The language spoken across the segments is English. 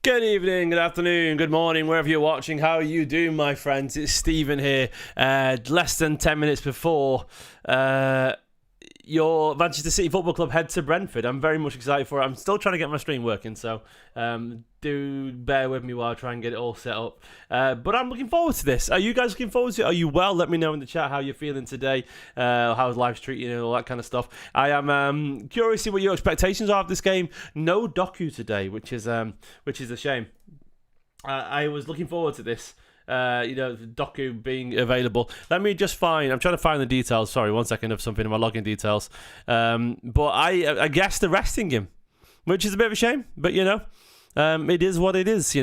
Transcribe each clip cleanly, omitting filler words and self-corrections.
Good evening, good afternoon, good morning, wherever you're watching. How are you doing, my friends? It's Stephen here. Less than 10 minutes before your Manchester City Football Club head to Brentford. I'm very much excited for it. I'm still trying to get my stream working, so do bear with me while I try and get it all set up. But I'm looking forward to this. Are you guys looking forward to it? Are you well? Let me know in the chat how you're feeling today, how's life treating you, and all that kind of stuff. I am curious to see what your expectations are of this game. No Doku today, which is a shame. I was looking forward to this. Doku being available. Let me just find. I'm trying to find the details. Sorry, 1 second of something in my login details. But I guess they're resting him, which is a bit of a shame. But it is what it is.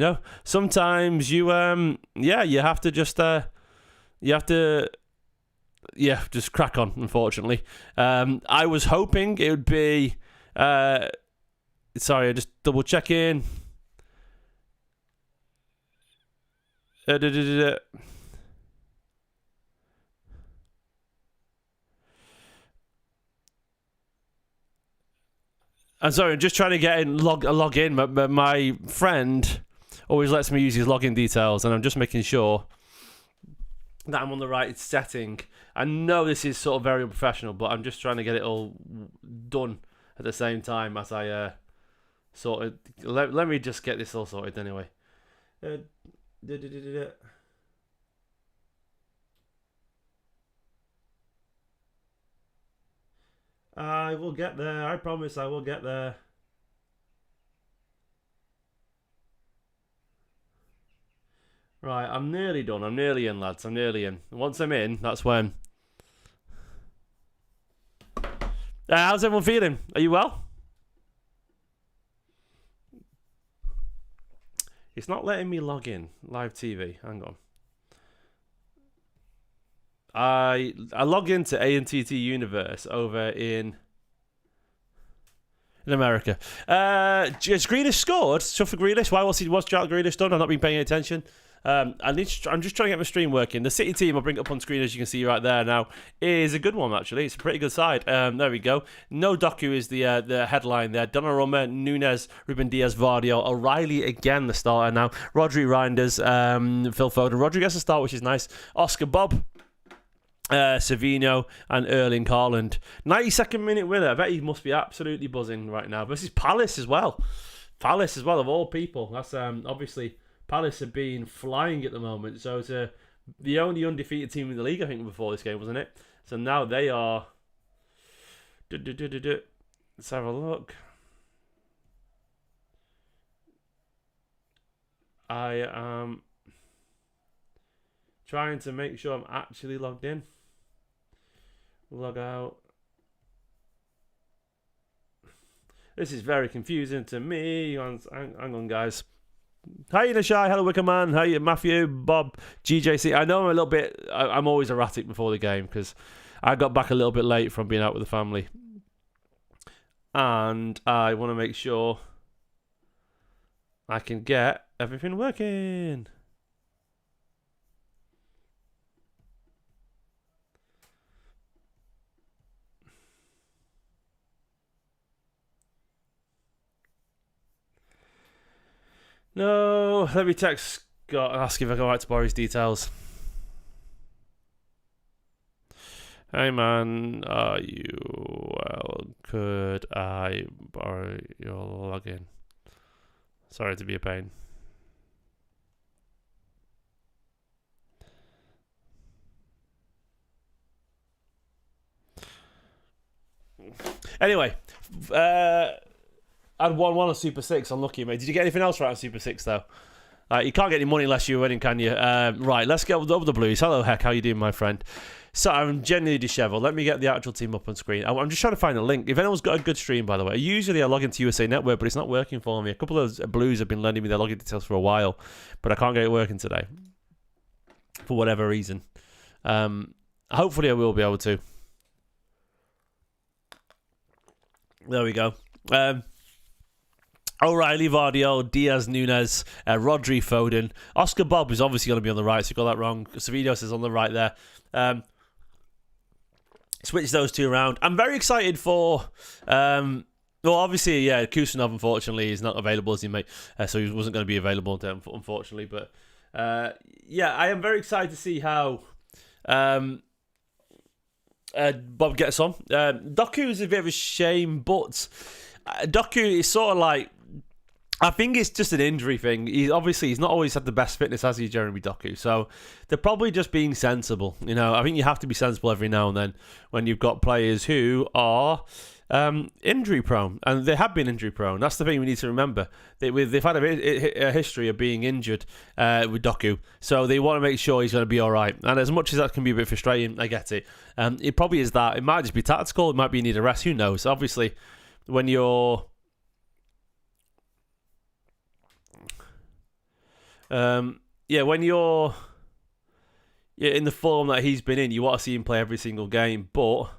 Sometimes you have to just just crack on. Unfortunately, I was hoping it would be. Sorry, just double checking. I'm sorry, I'm just trying to get in, log in. My friend always lets me use his login details, and I'm just making sure that I'm on the right setting. I know this is sort of very unprofessional, but I'm just trying to get it all done at the same time as I sorted. Let me just get this all sorted anyway. I will get there. I promise I will get there. Right, I'm nearly done. I'm nearly in, lads. I'm nearly in. Once I'm in, that's when. How's everyone feeling? Are you well? It's not letting me log in. Live TV. Hang on. I log into ANTT Universe over in America. Has Grealish scored? So for Grealish, what's Jack Grealish done? I've not been paying attention. I'm just trying to get my stream working. The City team, I'll bring it up on screen as you can see right there now, is a good one actually. It's a pretty good side. There we go. No Doku is the headline there. Donnarumma, Nunes, Ruben Diaz, Vardio, O'Reilly again the starter now. Rodri, Reinders, Phil Foden. Rodri gets a start, which is nice. Oscar Bob. Savino and Erling Haaland. 92nd minute winner. I bet he must be absolutely buzzing right now. Versus Palace as well. Palace as well, of all people. That's obviously Palace have been flying at the moment. So it's the only undefeated team in the league, I think, before this game, wasn't it? So now they are. Let's have a look. I am trying to make sure I'm actually logged in. Log out. This is very confusing to me. Hang on, guys. Hi, Nashai. Hello, Wickerman. Hi, Matthew, Bob, GJC. I know I'm a little bit. I'm always erratic before the game because I got back a little bit late from being out with the family, and I want to make sure I can get everything working. No, let me text Scott and ask if I can write to borrow his details. Hey man, are you well? Could I borrow your login? Sorry to be a pain. Anyway, I'd won one on Super 6. Unlucky, mate. Did you get anything else right on Super 6, though? You can't get any money unless you're winning, can you? Right, let's get over the Blues. Hello, Heck. How you doing, my friend? So I'm genuinely dishevelled. Let me get the actual team up on screen. I'm just trying to find a link. If anyone's got a good stream, by the way. Usually I log into USA Network, but it's not working for me. A couple of Blues have been lending me their login details for a while, but I can't get it working today. For whatever reason. Hopefully I will be able to. There we go. O'Reilly, Vardio, Diaz, Nunes, Rodri, Foden. Oscar Bob is obviously going to be on the right, so you got that wrong. Savinos is on the right there. Switch those two around. I'm very excited for Well, obviously, yeah, Kusanov, unfortunately, is not available, as he mate, so he wasn't going to be available, unfortunately. But yeah, I am very excited to see how Bob gets on. Doku is a bit of a shame, but Doku is sort of like, I think it's just an injury thing. He's not always had the best fitness, has he, Jeremy Doku? So they're probably just being sensible. You know, I think you have to be sensible every now and then when you've got players who are injury prone, and they have been injury prone. That's the thing we need to remember. They've had a history of being injured with Doku, so they want to make sure he's going to be all right. And as much as that can be a bit frustrating, I get it. It probably is that. It might just be tactical. It might be you need a rest. Who knows? Obviously, when you're when you're in the form that he's been in, you want to see him play every single game, but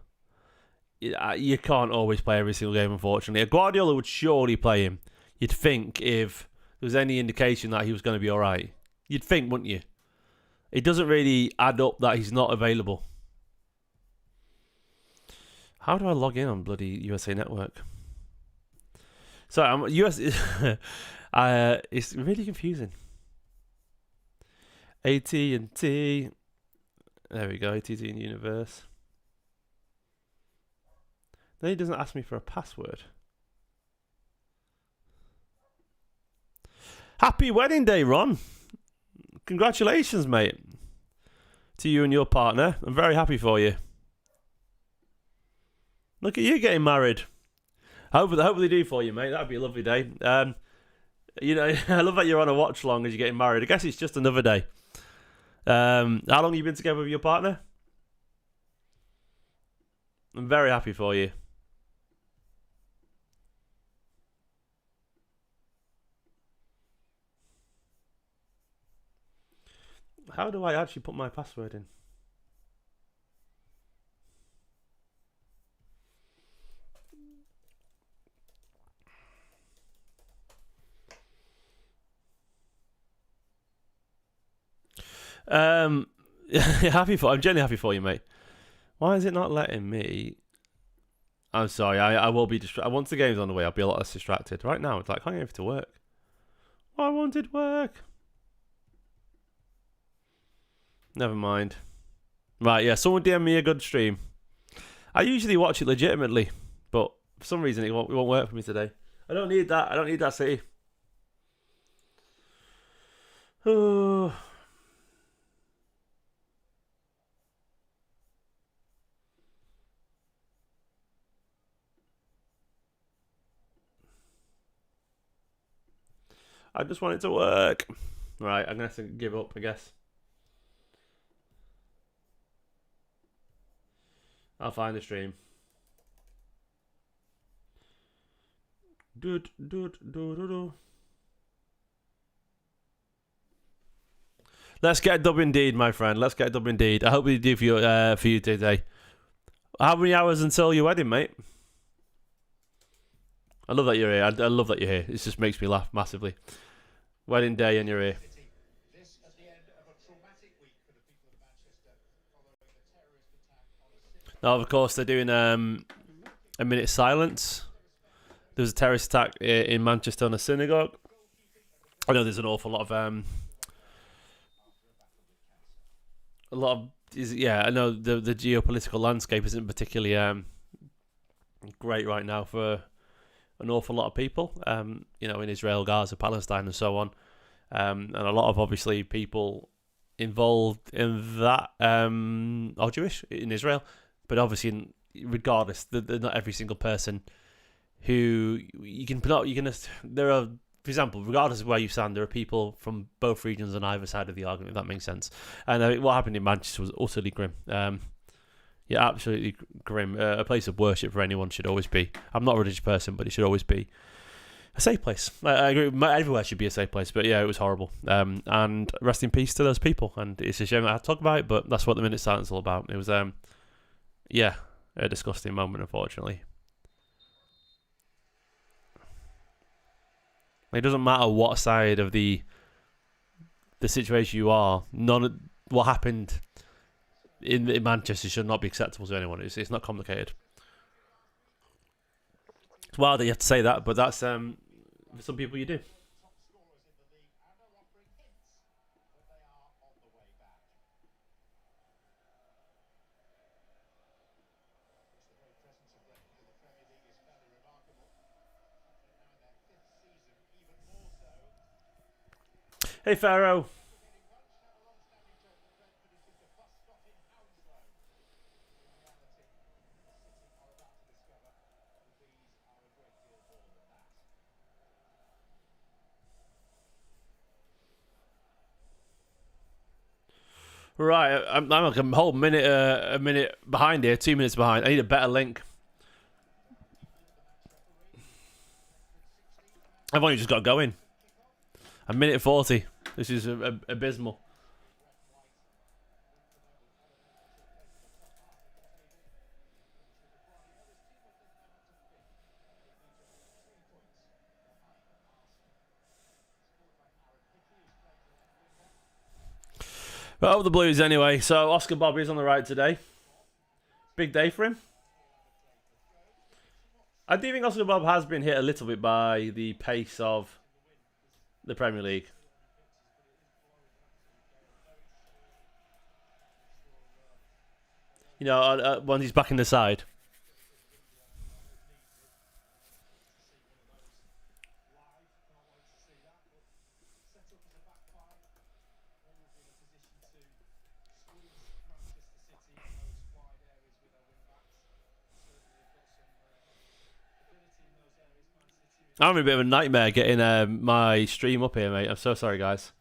you can't always play every single game, unfortunately. A Guardiola would surely play him, you'd think, if there was any indication that he was going to be all right. You'd think, wouldn't you? It doesn't really add up that he's not available. How do I log in on bloody USA Network? Sorry, I'm US. It's really confusing. AT&T. There we go, AT&T in Universe. Then he doesn't ask me for a password. Happy wedding day, Ron. Congratulations, mate. To you and your partner. I'm very happy for you. Look at you getting married. I hope they do for you, mate. That'd be a lovely day. You know, I love that you're on a watch long as you're getting married. I guess it's just another day. How long have you been together with your partner? I'm very happy for you. How do I actually put my password in? I'm genuinely happy for you, mate. Why is it not letting me? I'm sorry, I will be distracted. Once the game's on the way, I'll be a lot less distracted. Right now, it's like, I can't get it to work. I wanted work. Never mind. Right, yeah, someone DM me a good stream. I usually watch it legitimately, but for some reason it won't work for me today. I don't need that. I don't need that city. Oh. I just want it to work. Right, I'm going to have to give up, I guess. I'll find the stream. Let's get a dub indeed, my friend. Let's get a dub indeed. I hope we do for you today. How many hours until your wedding, mate? I love that you're here. I love that you're here. It just makes me laugh massively. Wedding day and you're here. Now, of course, they're doing a minute silence. There was a terrorist attack in Manchester on a synagogue. I know there's an awful lot of I know the geopolitical landscape isn't particularly great right now for an awful lot of people. You know, in Israel, Gaza, Palestine, and so on. And a lot of obviously people involved in that are Jewish in Israel. But obviously, regardless, they're not every single person who there are, for example, regardless of where you stand, there are people from both regions on either side of the argument, if that makes sense. And what happened in Manchester was utterly grim. Yeah, absolutely grim. A place of worship for anyone should always be. I'm not a religious person, but it should always be a safe place. I agree. Everywhere should be a safe place. But yeah, it was horrible. And rest in peace to those people. And it's a shame that I had to talk about it, but that's what the minute silence is all about. It was a disgusting moment, unfortunately. It doesn't matter what side of the situation you are. What happened in Manchester should not be acceptable to anyone. It's not complicated. It's wild that you have to say that, but that's for some people you do. Hey, Pharaoh. Right, I'm like a whole minute, a minute behind here, 2 minutes behind. I need a better link. I've only just got going. A minute 40. This is abysmal. But over the Blues anyway. So Oscar Bobby's on the right today. Big day for him. I do think Oscar Bob has been hit a little bit by the pace of the Premier League. You know, once he's back in the side. I'm having a bit of a nightmare getting my stream up here, mate. I'm so sorry, guys.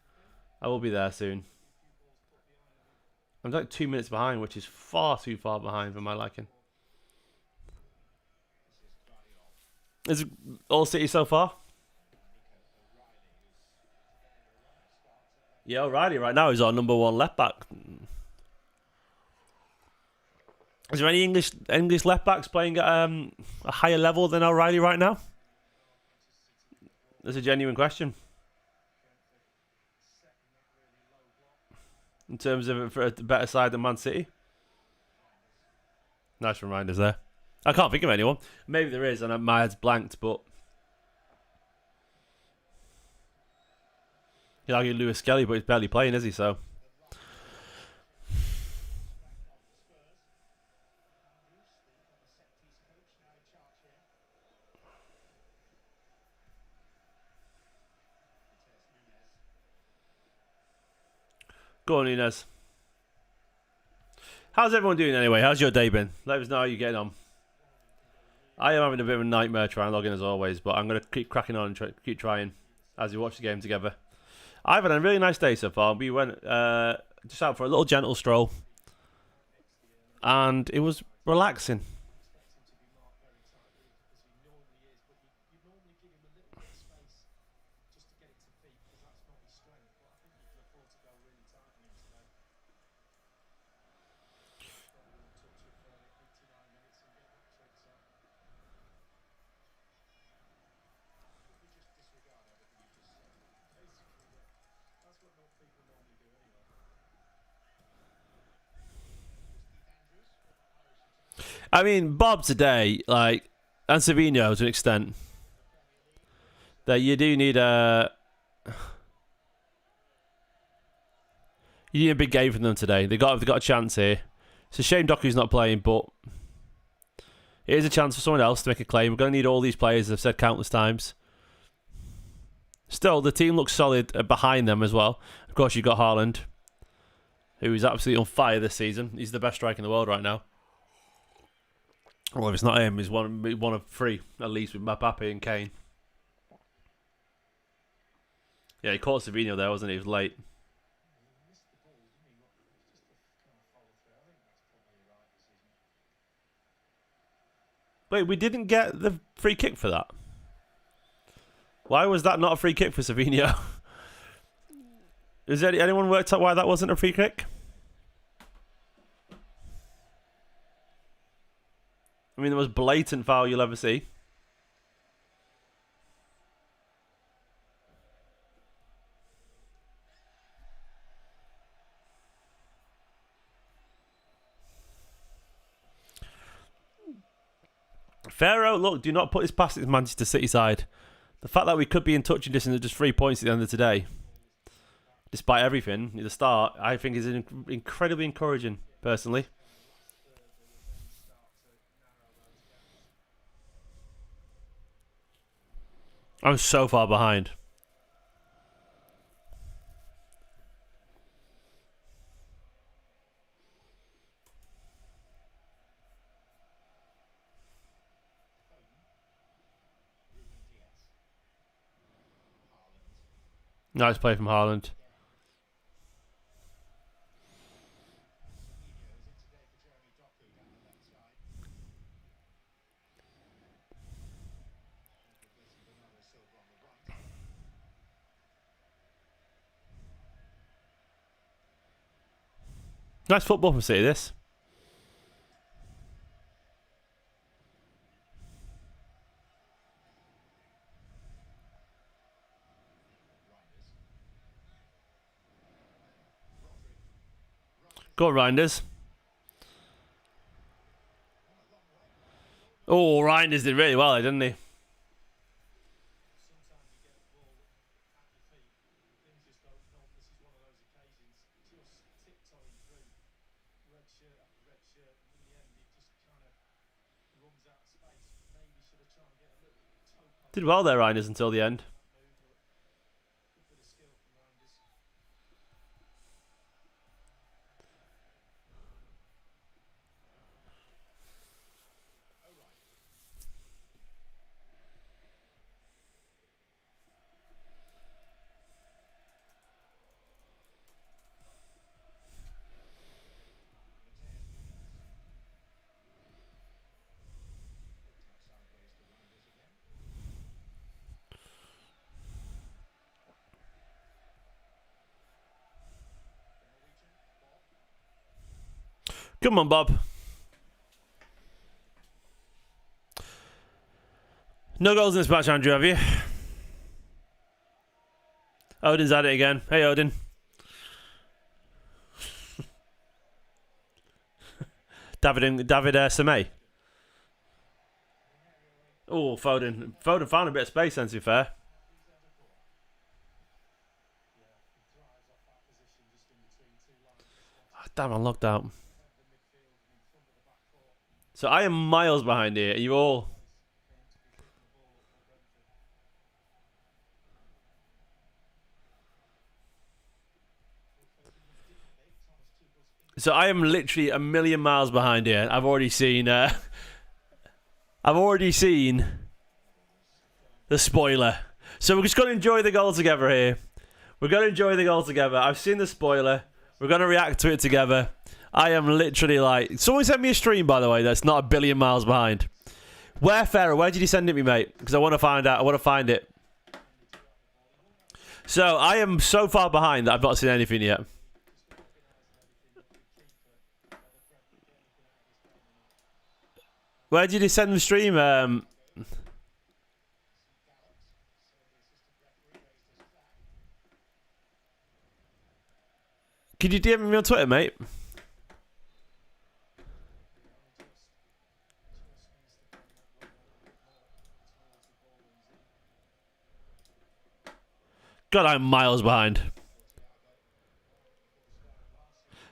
I will be there soon. I'm like 2 minutes behind, which is far too far behind for my liking. Is it all City so far? Yeah, O'Reilly right now is our number one left back. Is there any English left backs playing at a higher level than O'Reilly right now? That's a genuine question. In terms of for a better side than Man City. Nice reminders there. I can't think of anyone. Maybe there is, and my head's blanked, but you argue Lewis Skelly, but he's barely playing, is he? So go on, Inez. How's everyone doing anyway? How's your day been? Let us know how you're getting on. I am having a bit of a nightmare trying to log in as always, but I'm going to keep cracking on and keep trying as we watch the game together. I've had a really nice day so far. We went just out for a little gentle stroll, and it was relaxing. I mean, Bob today, like, and Savino to an extent, that you do need you need a big game from them today. They got a chance here. It's a shame Doku's not playing, but it is a chance for someone else to make a claim. We're going to need all these players, as I've said countless times. Still, the team looks solid behind them as well. Of course, you've got Haaland, who is absolutely on fire this season. He's the best striker in the world right now. Well, if it's not him, he's one of three, at least, with Mbappe and Kane. Yeah, he caught Savino there, wasn't he? He was late. Wait, we didn't get the free kick for that. Why was that not a free kick for Savino? Has anyone worked out why that wasn't a free kick? I mean, the most blatant foul you'll ever see. Pharaoh, look, do not put this past this Manchester City side. The fact that we could be in touching distance of just 3 points at the end of today, despite everything, at the start, I think is incredibly encouraging, personally. I'm so far behind. Nice play from Haaland. Nice football from City, this. Go on, Reinders. Oh, Reinders did really well, didn't he? Did well there, Reinders, until the end. Come on, Bob. No goals in this match, Andrew, have you? Odin's at it again. Hey, Odin. David Samay. Oh, Foden. Foden found a bit of space, then, to be fair. Oh, damn, I'm locked out. So I am miles behind here. Are you all? So I am literally a million miles behind here. I've already seen. I've already seen the spoiler. So we're just gonna enjoy the goal together here. We're gonna enjoy the goal together. I've seen the spoiler. We're gonna react to it together. I am literally like... Someone sent me a stream, by the way, that's not a billion miles behind. Pharaoh, where did you send it me, mate? Because I want to find out. I want to find it. So, I am so far behind that I've not seen anything yet. Where did you send the stream? Could you DM me on Twitter, mate? God, I'm miles behind.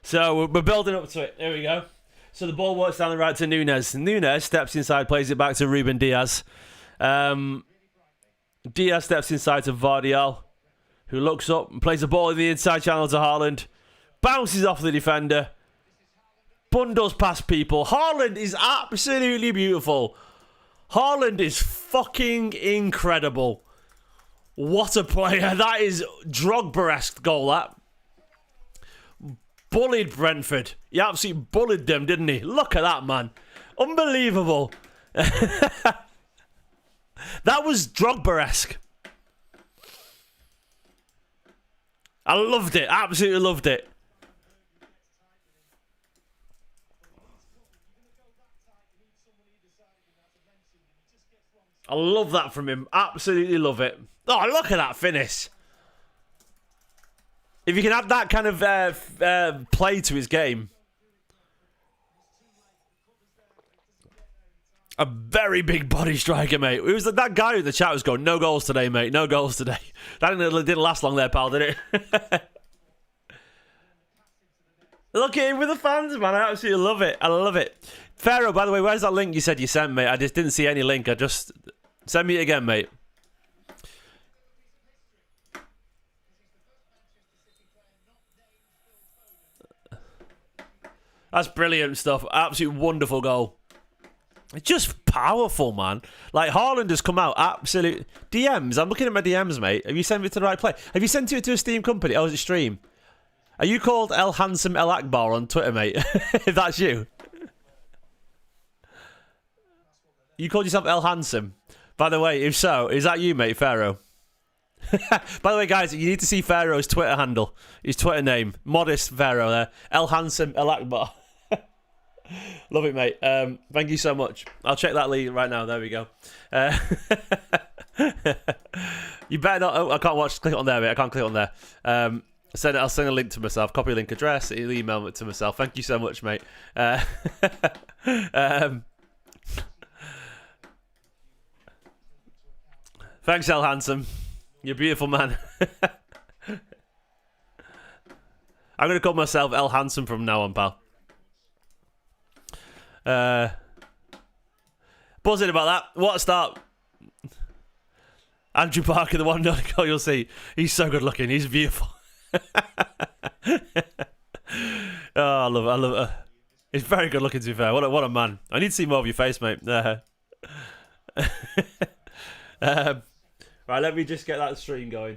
So we're building up to it. There we go. So the ball works down the right to Nunes. Nunes steps inside, plays it back to Ruben Diaz. Diaz steps inside to Guardiola, who looks up and plays the ball in the inside channel to Haaland. Bounces off the defender. Bundles past people. Haaland is absolutely beautiful. Haaland is fucking incredible. What a player. That is Drogba-esque goal, that. Bullied Brentford. He absolutely bullied them, didn't he? Look at that, man. Unbelievable. That was Drogba-esque. I loved it. Absolutely loved it. I love that from him. Absolutely love it. Oh, look at that finish. If you can add that kind of play to his game. A very big body striker, mate. It was that guy in the chat was going, no goals today, mate. No goals today. That didn't last long there, pal, did it? Look at him with the fans, man. I absolutely love it. I love it. Pharaoh, by the way, where's that link you said you sent, mate? I just didn't see any link. I just... Send me it again, mate. That's brilliant stuff. Absolute wonderful goal. It's just powerful, man. Like, Haaland has come out absolute... DMs. I'm looking at my DMs, mate. Have you sent it to the right place? Have you sent it to Esteemed Kompany? Oh, is it stream? Are you called El Handsome El Akbar on Twitter, mate? If that's you. You called yourself El Handsome. By the way, if so, is that you, mate, Pharaoh? By the way, guys, you need to see Pharaoh's Twitter handle. His Twitter name. Modest Pharaoh there. El Handsome El Akbar. Love it, mate. Thank you so much. I'll check that lead right now. There we go. You better not... Oh, I can't watch. Click on there, mate. I can't click on there. I'll send a link to myself. Copy a link address. It'll email it to myself. Thank you so much, mate. Thanks, El Handsome. You're a beautiful man. I'm going to call myself El Handsome from now on, pal. Buzzing about that. What a start. Andrew Parker, the one goal you'll see. He's so good looking. He's beautiful. Oh, I love it. He's very good looking, to be fair. What a man. I need to see more of your face, mate. Right, let me just get that stream going.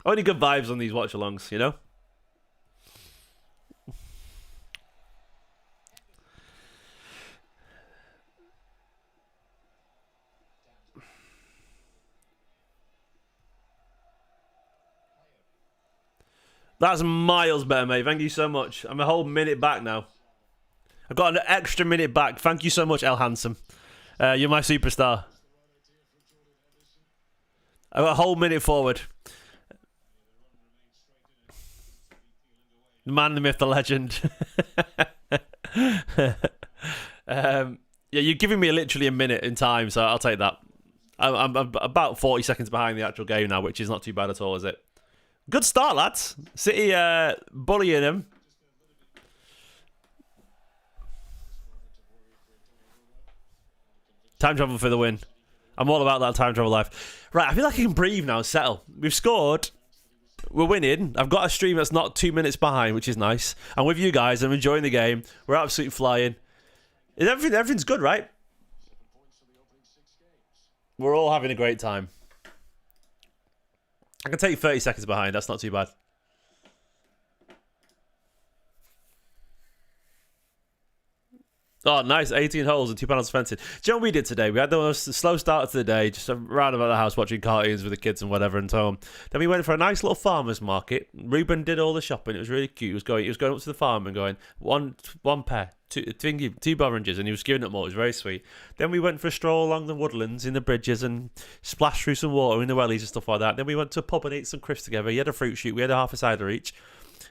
Only good vibes on these watch-alongs, you know? That's miles better, mate. Thank you so much. I'm a whole minute back now. I've got an extra minute back. Thank you so much, El Handsome. You're my superstar. I've got a whole minute forward. The man, the myth, the legend. Yeah, you're giving me literally a minute in time, so I'll take that. I'm about 40 seconds behind the actual game now, which is not too bad at all, is it? Good start, lads. City bullying him. Time travel for the win. I'm all about that time travel life. Right, I feel like I can breathe now, settle. We've scored. We're winning. I've got a stream that's not 2 minutes behind, which is nice. I'm with you guys. I'm enjoying the game. We're absolutely flying. Everything's good, right? We're all having a great time. I can take 30 seconds behind. That's not too bad. Oh, nice. 18 holes and 2 panels fencing. Do you know what we did today? We had the most slow start to the day, just around about the house watching cartoons with the kids and whatever and so on. Then we went for a nice little farmer's market. Ruben did all the shopping. It was really cute. He was going up to the farm and going, one pear, two oranges, and he was giving it more. It was very sweet. Then we went for a stroll along the woodlands in the bridges and splashed through some water in the wellies and stuff like that. Then we went to a pub and ate some crisps together. He had a fruit shoot. We had a half a cider each.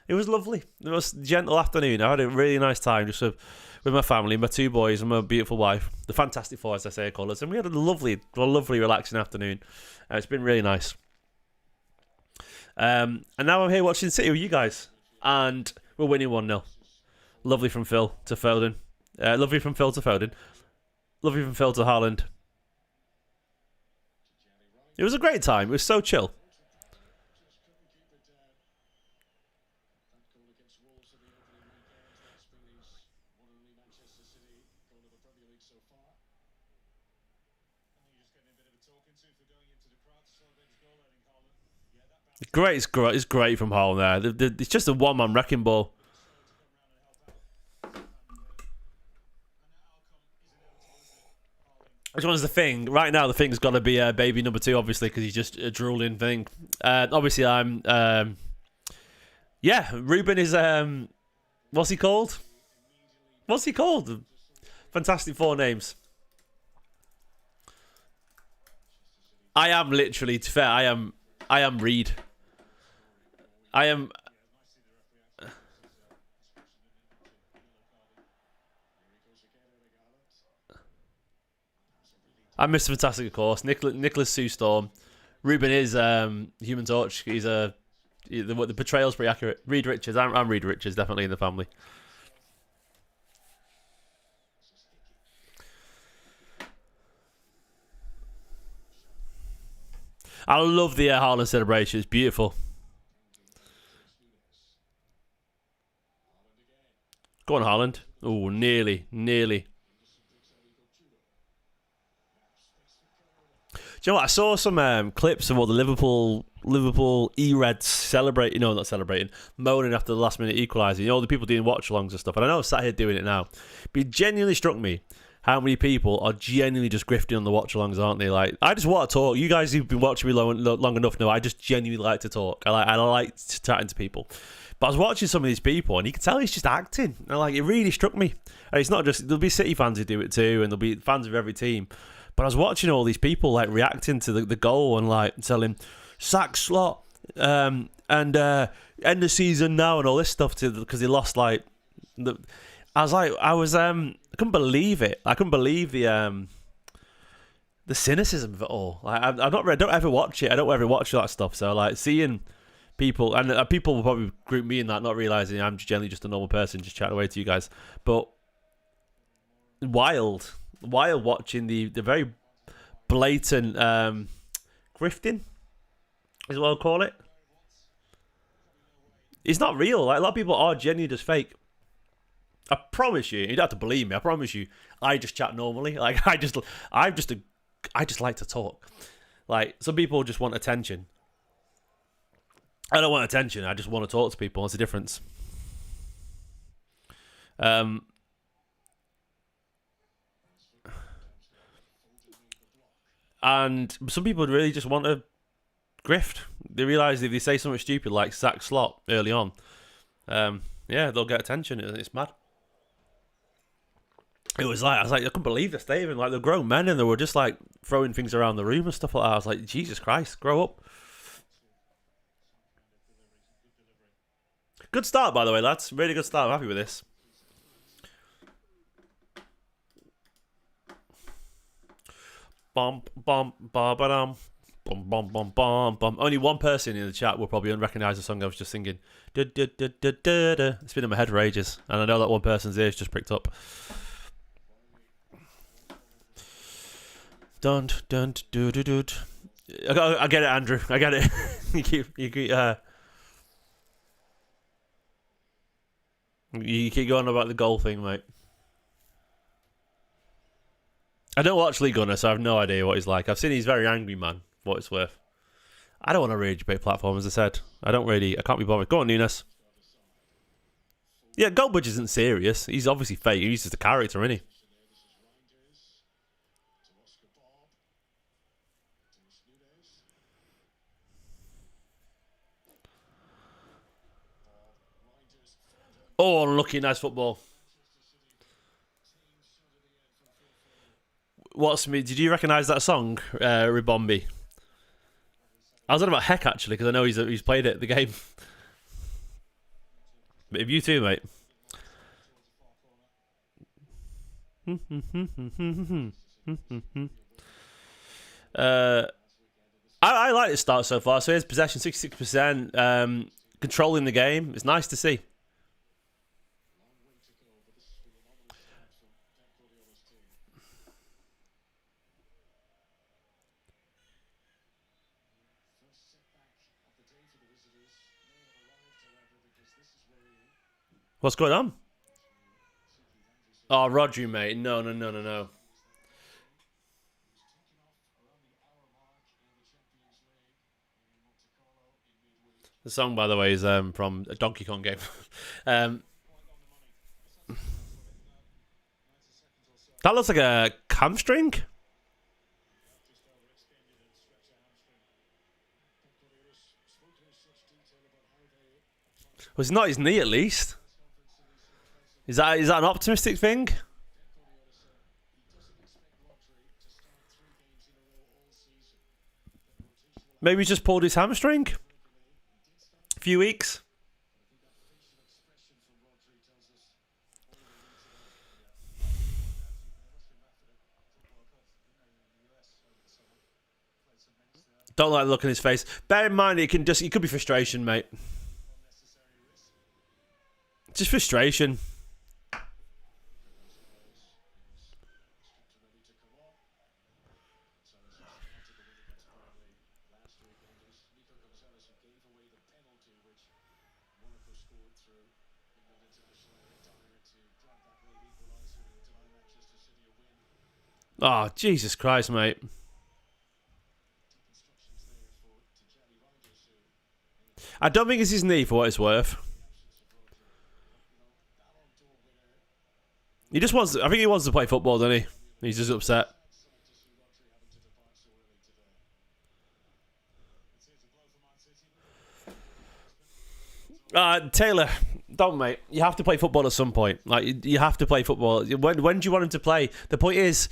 It was lovely. It was a gentle afternoon. I had a really nice time just with my family, my 2 boys and my beautiful wife. The Fantastic Four, as I say, I call us. And we had a lovely, relaxing afternoon. It's been really nice. And now I'm here watching City with you guys. And we're winning 1-0. Lovely from Phil to Foden. Lovely from Phil to Foden. Lovely from Phil to Haaland. It was a great time. It was so chill. It's great from Haaland there. It's just a one-man wrecking ball. Which one's the thing? Right now, the thing's got to be baby number 2, obviously, because he's just a drooling thing. Obviously, I'm... yeah, Ruben is... what's he called? What's he called? Fantastic 4 names. I am literally, to be fair, I am Reed. I am... I missed Fantastic, of course. Nicholas Sue Storm. Ruben is Human Torch. He's the portrayal's pretty accurate. Reed Richards. I'm Reed Richards, definitely in the family. I love the Haaland celebration. It's beautiful. Go on, Haaland. Oh, nearly. Do you know what? I saw some clips of all the Liverpool E-Reds celebrating. No, not celebrating. Moaning after the last minute equaliser. You know, all the people doing watch-alongs and stuff. And I know I'm sat here doing it now. But it genuinely struck me how many people are genuinely just grifting on the watch-alongs, aren't they? Like, I just want to talk. You guys who've been watching me long enough know I just genuinely like to talk. I like chatting to people. But I was watching some of these people, and you can tell he's just acting. And like, it really struck me. And it's not just, there'll be City fans who do it too, and there'll be fans of every team. But I was watching all these people like reacting to the goal and like telling sack Slot and end the season now and all this stuff because they lost like I couldn't believe it. I couldn't believe the cynicism of it all. Like I don't ever watch it. I don't ever watch that stuff. So like seeing people and people will probably group me in that, not realizing I'm generally just a normal person just chatting away to you guys. But wild watching the very blatant grifting is what I'll call it. It's not real. Like a lot of people are genuinely just fake. I promise you don't have to believe me. I promise you, I just chat normally. Like I just like to talk. Like some people just want attention. I don't want attention. I just want to talk to people. What's the difference? And some people really just want to grift. They realise if they say something stupid like sack Slot early on, they'll get attention. It's mad. It was like, I was like, I couldn't believe this, David. Like, they're grown men and they were just like throwing things around the room and stuff like that. I was like, Jesus Christ, grow up. Good start, by the way, lads. Really good start. I'm happy with this. Bum bum ba ba dum. Bum bum bum bum bum. Only one person in the chat will probably recognise the song I was just singing. It's been in my head for ages, and I know that one person's ears just pricked up. Dun dun do do do. I get it, Andrew. I get it. you keep going about the goal thing, mate. I don't watch Lee Gunner, so I have no idea what he's like. I've seen he's a very angry man, for what it's worth. I don't want a rage bait platform, as I said. I can't be bothered. Go on, Nunes. Yeah, Goldbridge isn't serious. He's obviously fake. He's just a character, isn't he? Oh, unlucky, nice football. Did you recognise that song, Ribombi? I was on about Heck, actually, because I know he's played it, the game. But if you too, mate. I like the start so far. So here's possession, 66%. Controlling the game. It's nice to see. What's going on? Oh, Rodri, mate. No. The song, by the way, is from a Donkey Kong game. That looks like a hamstring. Well, it's not his knee, at least. Is that an optimistic thing? Maybe he's just pulled his hamstring. A few weeks. Don't like the look on his face. Bear in mind, it could be frustration, mate. Just frustration. Oh, Jesus Christ, mate. I don't think it's his knee for what it's worth. He just wants. I think he wants to play football, doesn't he? He's just upset. Taylor, don't, mate. You have to play football at some point. Like, you have to play football. When do you want him to play? The point is,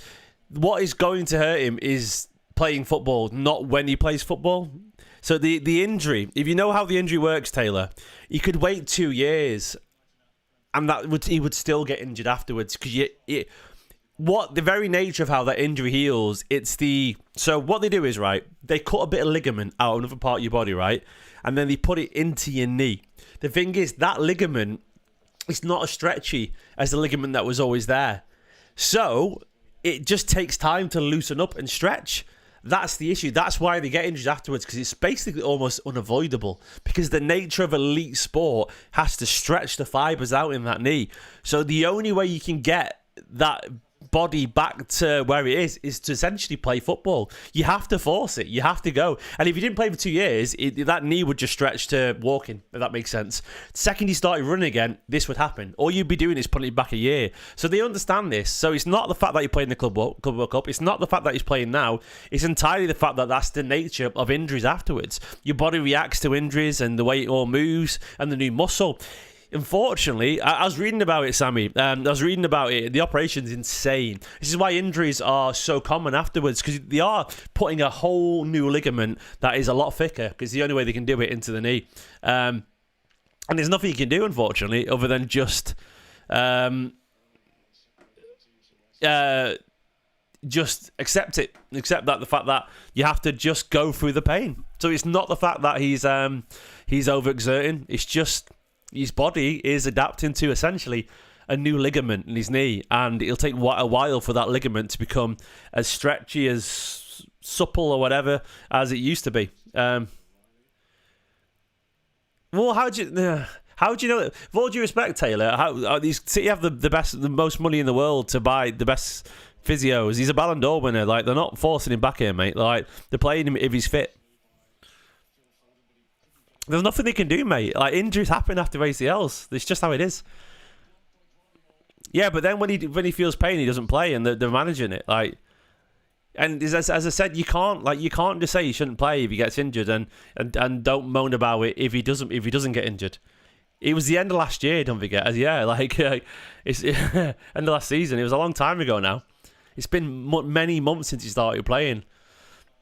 what is going to hurt him is playing football, not when he plays football. So the injury, if you know how the injury works, Taylor, he could wait 2 years, and he would still get injured afterwards, because the very nature of how that injury heals, so what they do is, right, they cut a bit of ligament out of another part of your body, right, and then they put it into your knee. The thing is, that ligament is not as stretchy as the ligament that was always there. So it just takes time to loosen up and stretch. That's the issue. That's why they get injured afterwards, because it's basically almost unavoidable, because the nature of elite sport has to stretch the fibers out in that knee. So the only way you can get that body back to where it is to essentially play football. You have to force it. You have to go. And if you didn't play for 2 years, that knee would just stretch to walking, if that makes sense. The second you started running again, this would happen. All you'd be doing is putting it back a year. So they understand this. So it's not the fact that you're playing the Club World Cup. It's not the fact that he's playing now. It's entirely the fact that that's the nature of injuries afterwards. Your body reacts to injuries and the way it all moves and the new muscle. Unfortunately, I was reading about it, Sammy. I was reading about it. The operation's insane. This is why injuries are so common afterwards, because they are putting a whole new ligament that is a lot thicker, because the only way they can do it into the knee. And there's nothing you can do, unfortunately, other than just accept it. Accept that the fact that you have to just go through the pain. So it's not the fact that he's overexerting. It's just his body is adapting to essentially a new ligament in his knee, and it'll take a while for that ligament to become as stretchy, as supple or whatever as it used to be. Well, how do you know? With all due respect, Taylor, how these City have the most money in the world to buy the best physios. He's a Ballon d'Or winner. Like, they're not forcing him back here, mate. Like, they're playing him if he's fit. There's nothing they can do, mate. Like, injuries happen after ACLs. It's just how it is. Yeah, but then when he feels pain, he doesn't play, and they're managing it. Like, and as I said, you can't just say he shouldn't play if he gets injured, and don't moan about it if he doesn't get injured. It was the end of last year, don't forget. It's end of last season. It was a long time ago now. It's been many months since he started playing.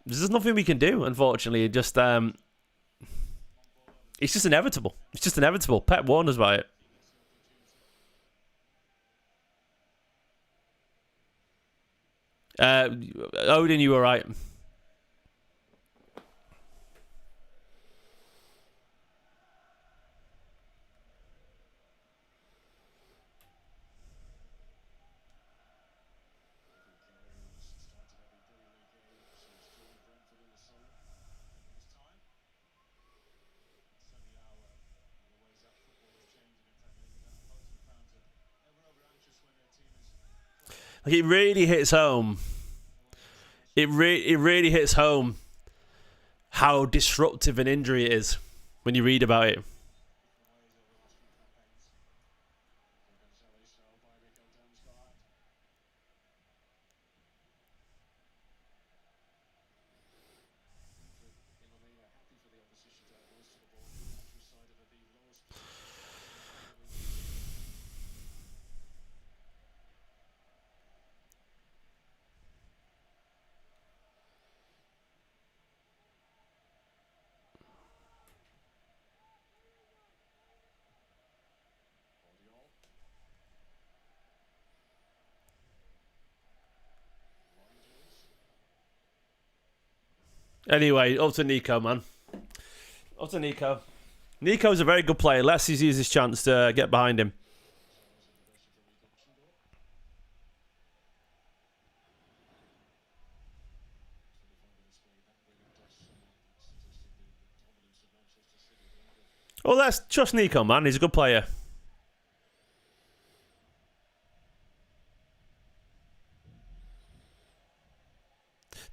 There's nothing we can do, unfortunately. It's just inevitable. It's just inevitable. Pep warned us about it. Odin, you were right. Like, it really hits home. It really hits home how disruptive an injury it is when you read about it. Anyway, up to Nico, man. Up to Nico. Nico's a very good player. Let's use his chance to get behind him. Well, let's trust Nico, man. He's a good player.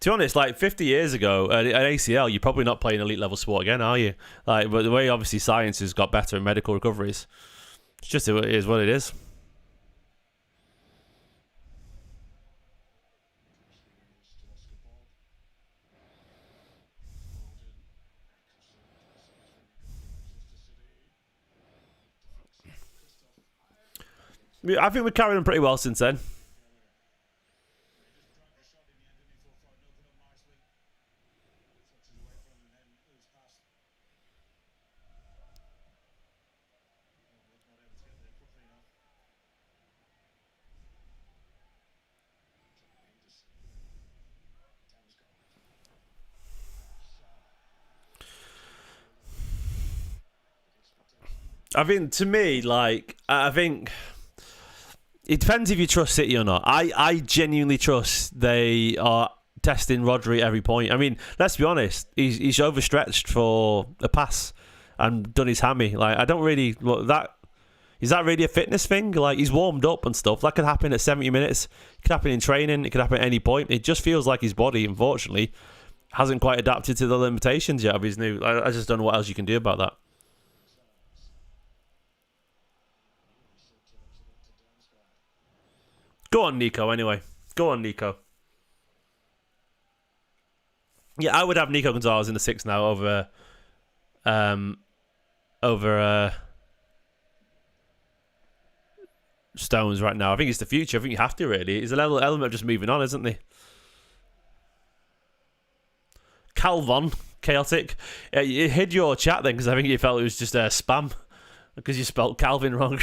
To be honest, like 50 years ago at ACL, you're probably not playing elite level sport again, are you? Like, but the way obviously science has got better in medical recoveries, it's just it is what it is. I think we've carried on pretty well since then. I think, to me, like, I think it depends if you trust City or not. I genuinely trust they are testing Rodri at every point. I mean, let's be honest, he's overstretched for a pass and done his hammy. Like, I don't really look that. Is that really a fitness thing? Like, he's warmed up and stuff. That could happen at 70 minutes. It could happen in training. It could happen at any point. It just feels like his body, unfortunately, hasn't quite adapted to the limitations yet of his new. I just don't know what else you can do about that. Go on, Nico, anyway. Go on, Nico. Yeah, I would have Nico Gonzalez in the 6 now um, over Stones right now. I think it's the future. I think you have to, really. It's an element of just moving on, isn't there? Calvon, chaotic. You hid your chat then because I think you felt it was just spam because you spelt Calvin wrong.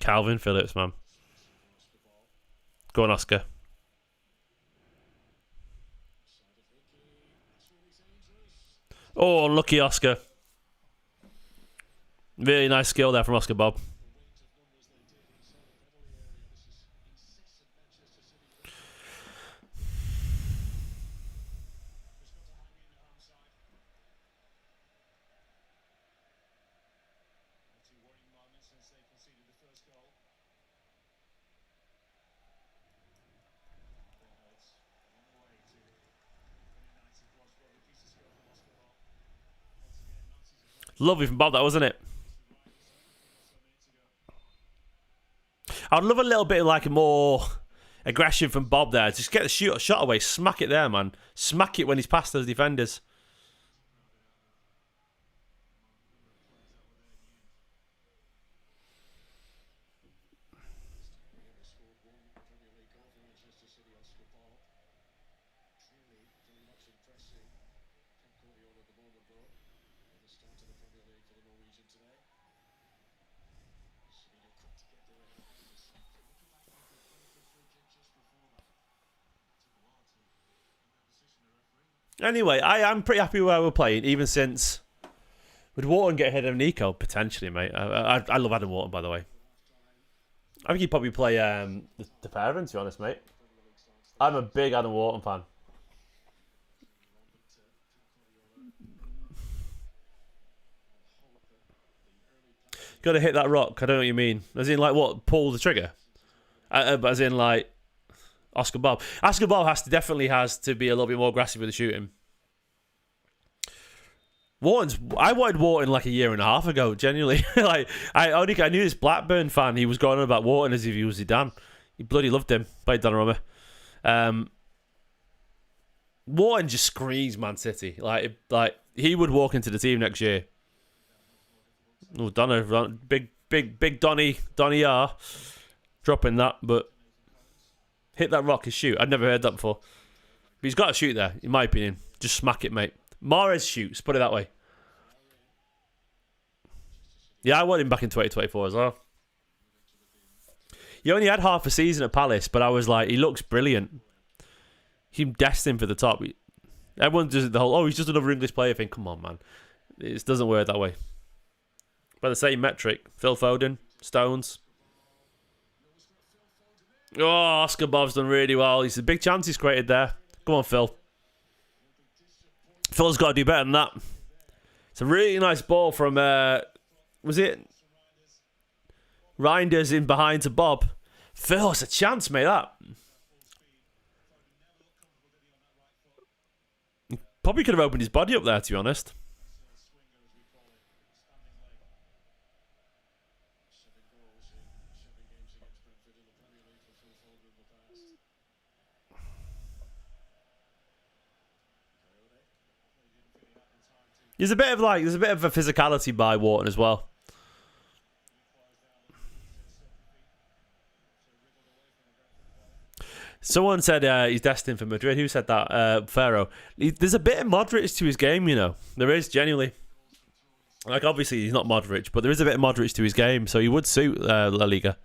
Calvin Phillips, man. Go on, Oscar. Oh, unlucky Oscar. Really nice skill there from Oscar Bob. Lovely from Bob, that wasn't it? I'd love a little bit of like more aggression from Bob there. Just get the shot away, smack it there, man. Smack it when he's past those defenders. Anyway, I'm pretty happy with where we're playing, even since would Wharton get ahead of Nico potentially, mate. I love Adam Wharton, by the way. I think he'd probably play the pair of them, to be honest, mate. I'm a big Adam Wharton fan. Got to hit that rock. I don't know what you mean. As in, like, what? Pull the trigger? As in, like, Oscar Bob. Oscar Bob definitely has to be a little bit more aggressive with the shooting. I wanted Wharton like a year and a half ago, genuinely. Like, I knew this Blackburn fan, he was going on about Wharton as if he was Zidane. He bloody loved him. Played Donnarumma. Wharton just screams Man City. Like he would walk into the team next year. Oh, big Donny R. Dropping that, but hit that rock and shoot. I'd never heard that before. But he's got to shoot there, in my opinion. Just smack it, mate. Mahrez shoots, put it that way. Yeah, I want him back in 2024 as well. He only had half a season at Palace, but I was like, he looks brilliant. He's destined for the top. Everyone does the whole, oh, he's just another English player thing. Come on, man. It doesn't work that way. By the same metric, Phil Foden, Stones. Oh, Oscar Bob's done really well. He's a big chance he's created there. Come on, Phil. Phil's got to do better than that. It's a really nice ball from, was it Reinders in behind to Bob? Phil, it's a chance, mate, that. Probably could have opened his body up there, to be honest. There's a bit of a physicality by Wharton as well. Someone said he's destined for Madrid. Who said that? Pharaoh. There's a bit of Modric to his game, you know. There is, genuinely. Like, obviously, he's not Modric, but there is a bit of Modric to his game, so he would suit La Liga.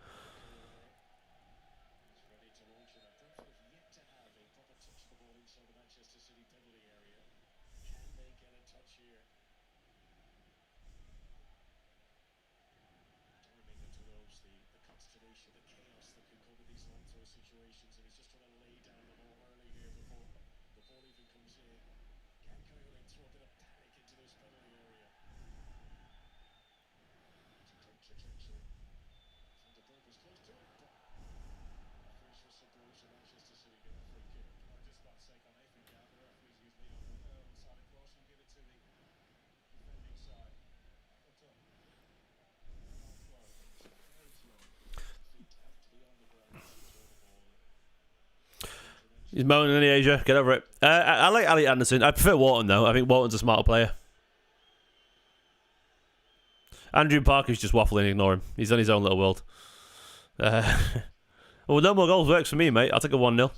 He's moaning in Asia. Get over it. I like Elliot Anderson. I prefer Wharton, though. I think Wharton's a smarter player. Andrew Parker's just waffling. Ignore him. He's on his own little world. Well, no more goals works for me, mate. I'll take a 1-0.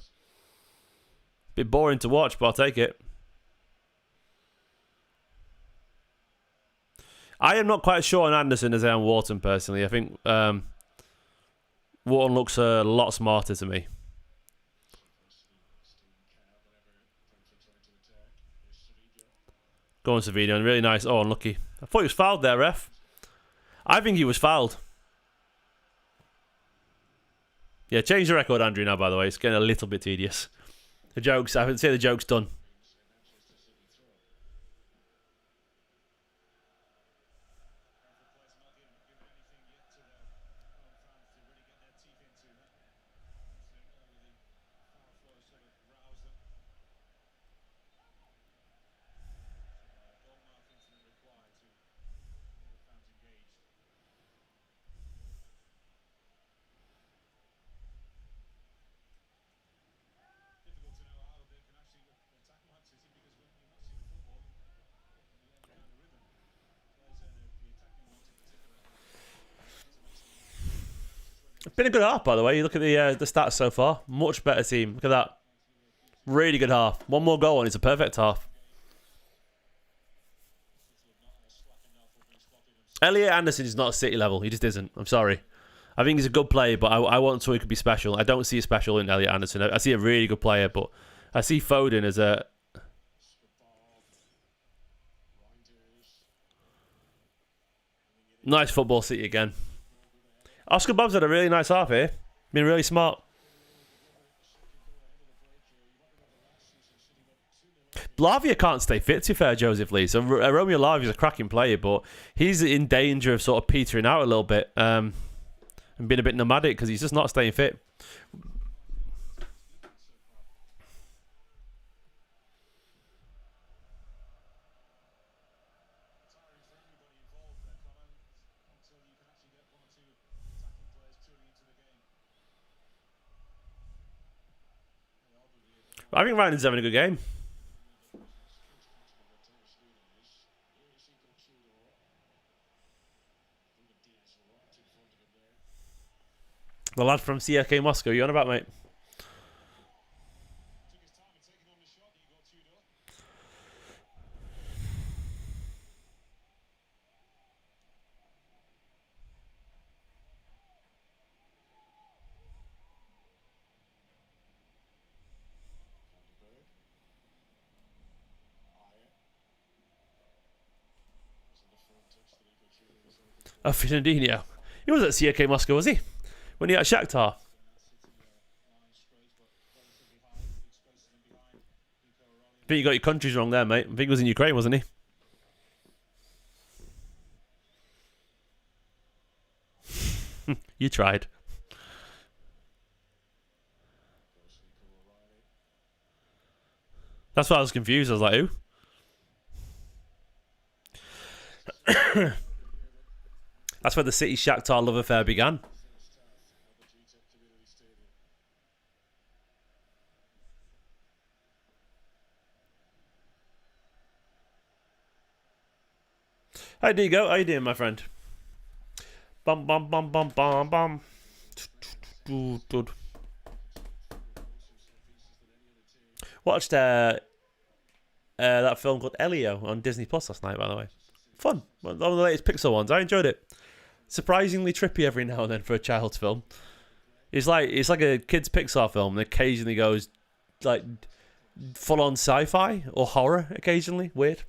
Bit boring to watch, but I'll take it. I am not quite sure on Anderson as I am Wharton, personally. I think Wharton looks a lot smarter to me. Go on, Savino. Really nice. Oh, unlucky. I thought he was fouled there, ref. I think he was fouled. Yeah, change the record, Andrew, now, by the way. It's getting a little bit tedious. The jokes, I would say the joke's done. Been a good half, by the way. You look at the stats so far. Much better team. Look at that. Really good half. One more goal and it's a perfect half. Elliot Anderson is not a City level. He just isn't. I'm sorry. I think he's a good player, but I want so he could be special. I don't see a special in Elliot Anderson. I see a really good player, but I see Foden as a... Nice football City again. Oscar Bob's had a really nice half here. Been really smart. Lavia can't stay fit, to be fair, Joseph Lee. So Romeo Lavia's a cracking player, but he's in danger of sort of petering out a little bit and being a bit nomadic because he's just not staying fit. I think Ryan's having a good game. The lad from CFK Moscow, you on about, mate? Oh, Fernandinho. He was at CK Moscow, was he? When he at Shakhtar. I think you got your countries wrong there, mate. I think he was in Ukraine, wasn't he? You tried. That's why I was confused. I was like, who? That's where the City Shakhtar love affair began. How do you go? How you doing, my friend? Bum bum bum bum bum bum. Good. Watched that film called Elio on Disney Plus last night, by the way. Fun. One of the latest Pixar ones. I enjoyed it. Surprisingly trippy every now and then for a child's film. It's like a kid's Pixar film and occasionally goes like full on sci-fi or horror occasionally. Weird.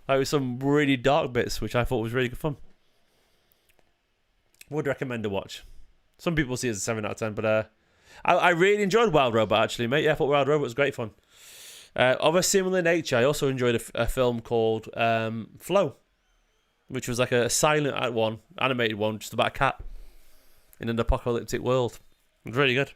Like with some really dark bits, which I thought was really good fun. Would recommend a watch. Some people see it as a 7 out of 10, but I really enjoyed Wild Robot actually, mate. Yeah, I thought Wild Robot was great fun. Of a similar nature, I also enjoyed a film called Flow, which was like a silent animated one, just about a cat in an apocalyptic world. It was really good.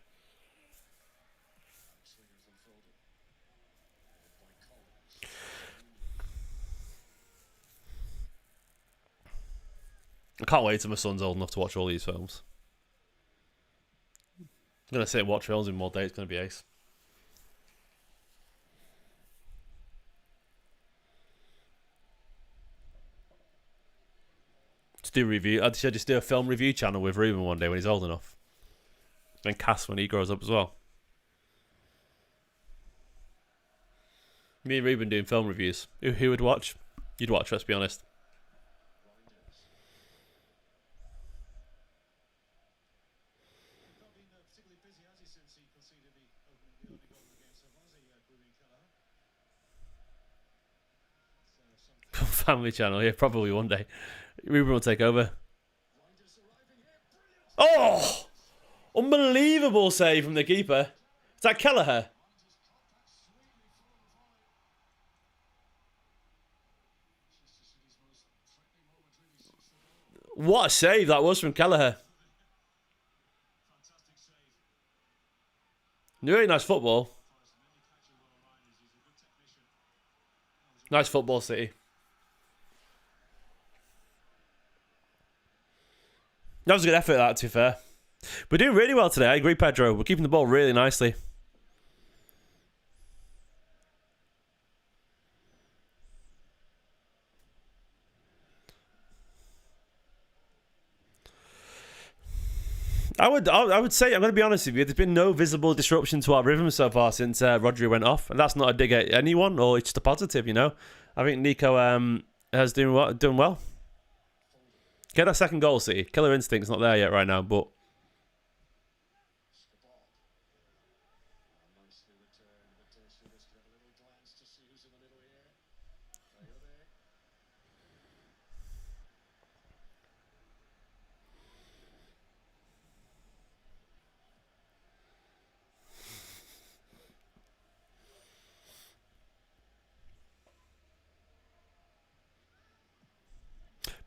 I can't wait till my son's old enough to watch all these films. I'm going to sit and watch films in more days. It's going to be ace. Just do review. I should just do a film review channel with Ruben one day when he's old enough. And Cass when he grows up as well. Me and Ruben doing film reviews. Who would watch? You'd watch, let's be honest. Family channel, yeah, probably one day. Ruben will take over. Oh! Unbelievable save from the keeper. Is that Kelleher? What a save that was from Kelleher. Really nice football. Nice football, City. That was a good effort, that, to be fair. We're doing really well today. I agree, Pedro. We're keeping the ball really nicely. I would say, I'm going to be honest with you, there's been no visible disruption to our rhythm so far since Rodri went off. And that's not a dig at anyone, or it's just a positive, you know. I think Nico has done well. Get that second goal, City. Killer instinct's not there yet right now, but...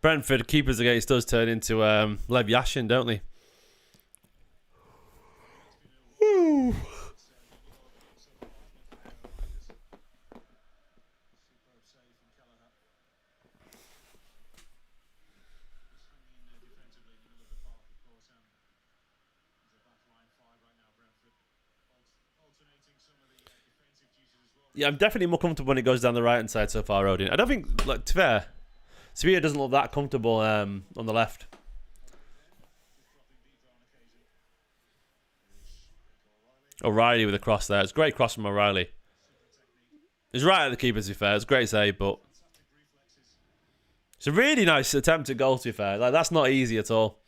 Brentford keepers against us turn into Lev Yashin, don't they? Woo. Yeah, I'm definitely more comfortable when it goes down the right hand side so far, Odin. I don't think, like, to be fair, Sevilla doesn't look that comfortable on the left. O'Reilly with a cross there. It's a great cross from O'Reilly. He's right at the keeper, to be fair. It's a great save, but it's a really nice attempt at goal, to be fair. Like, that's not easy at all.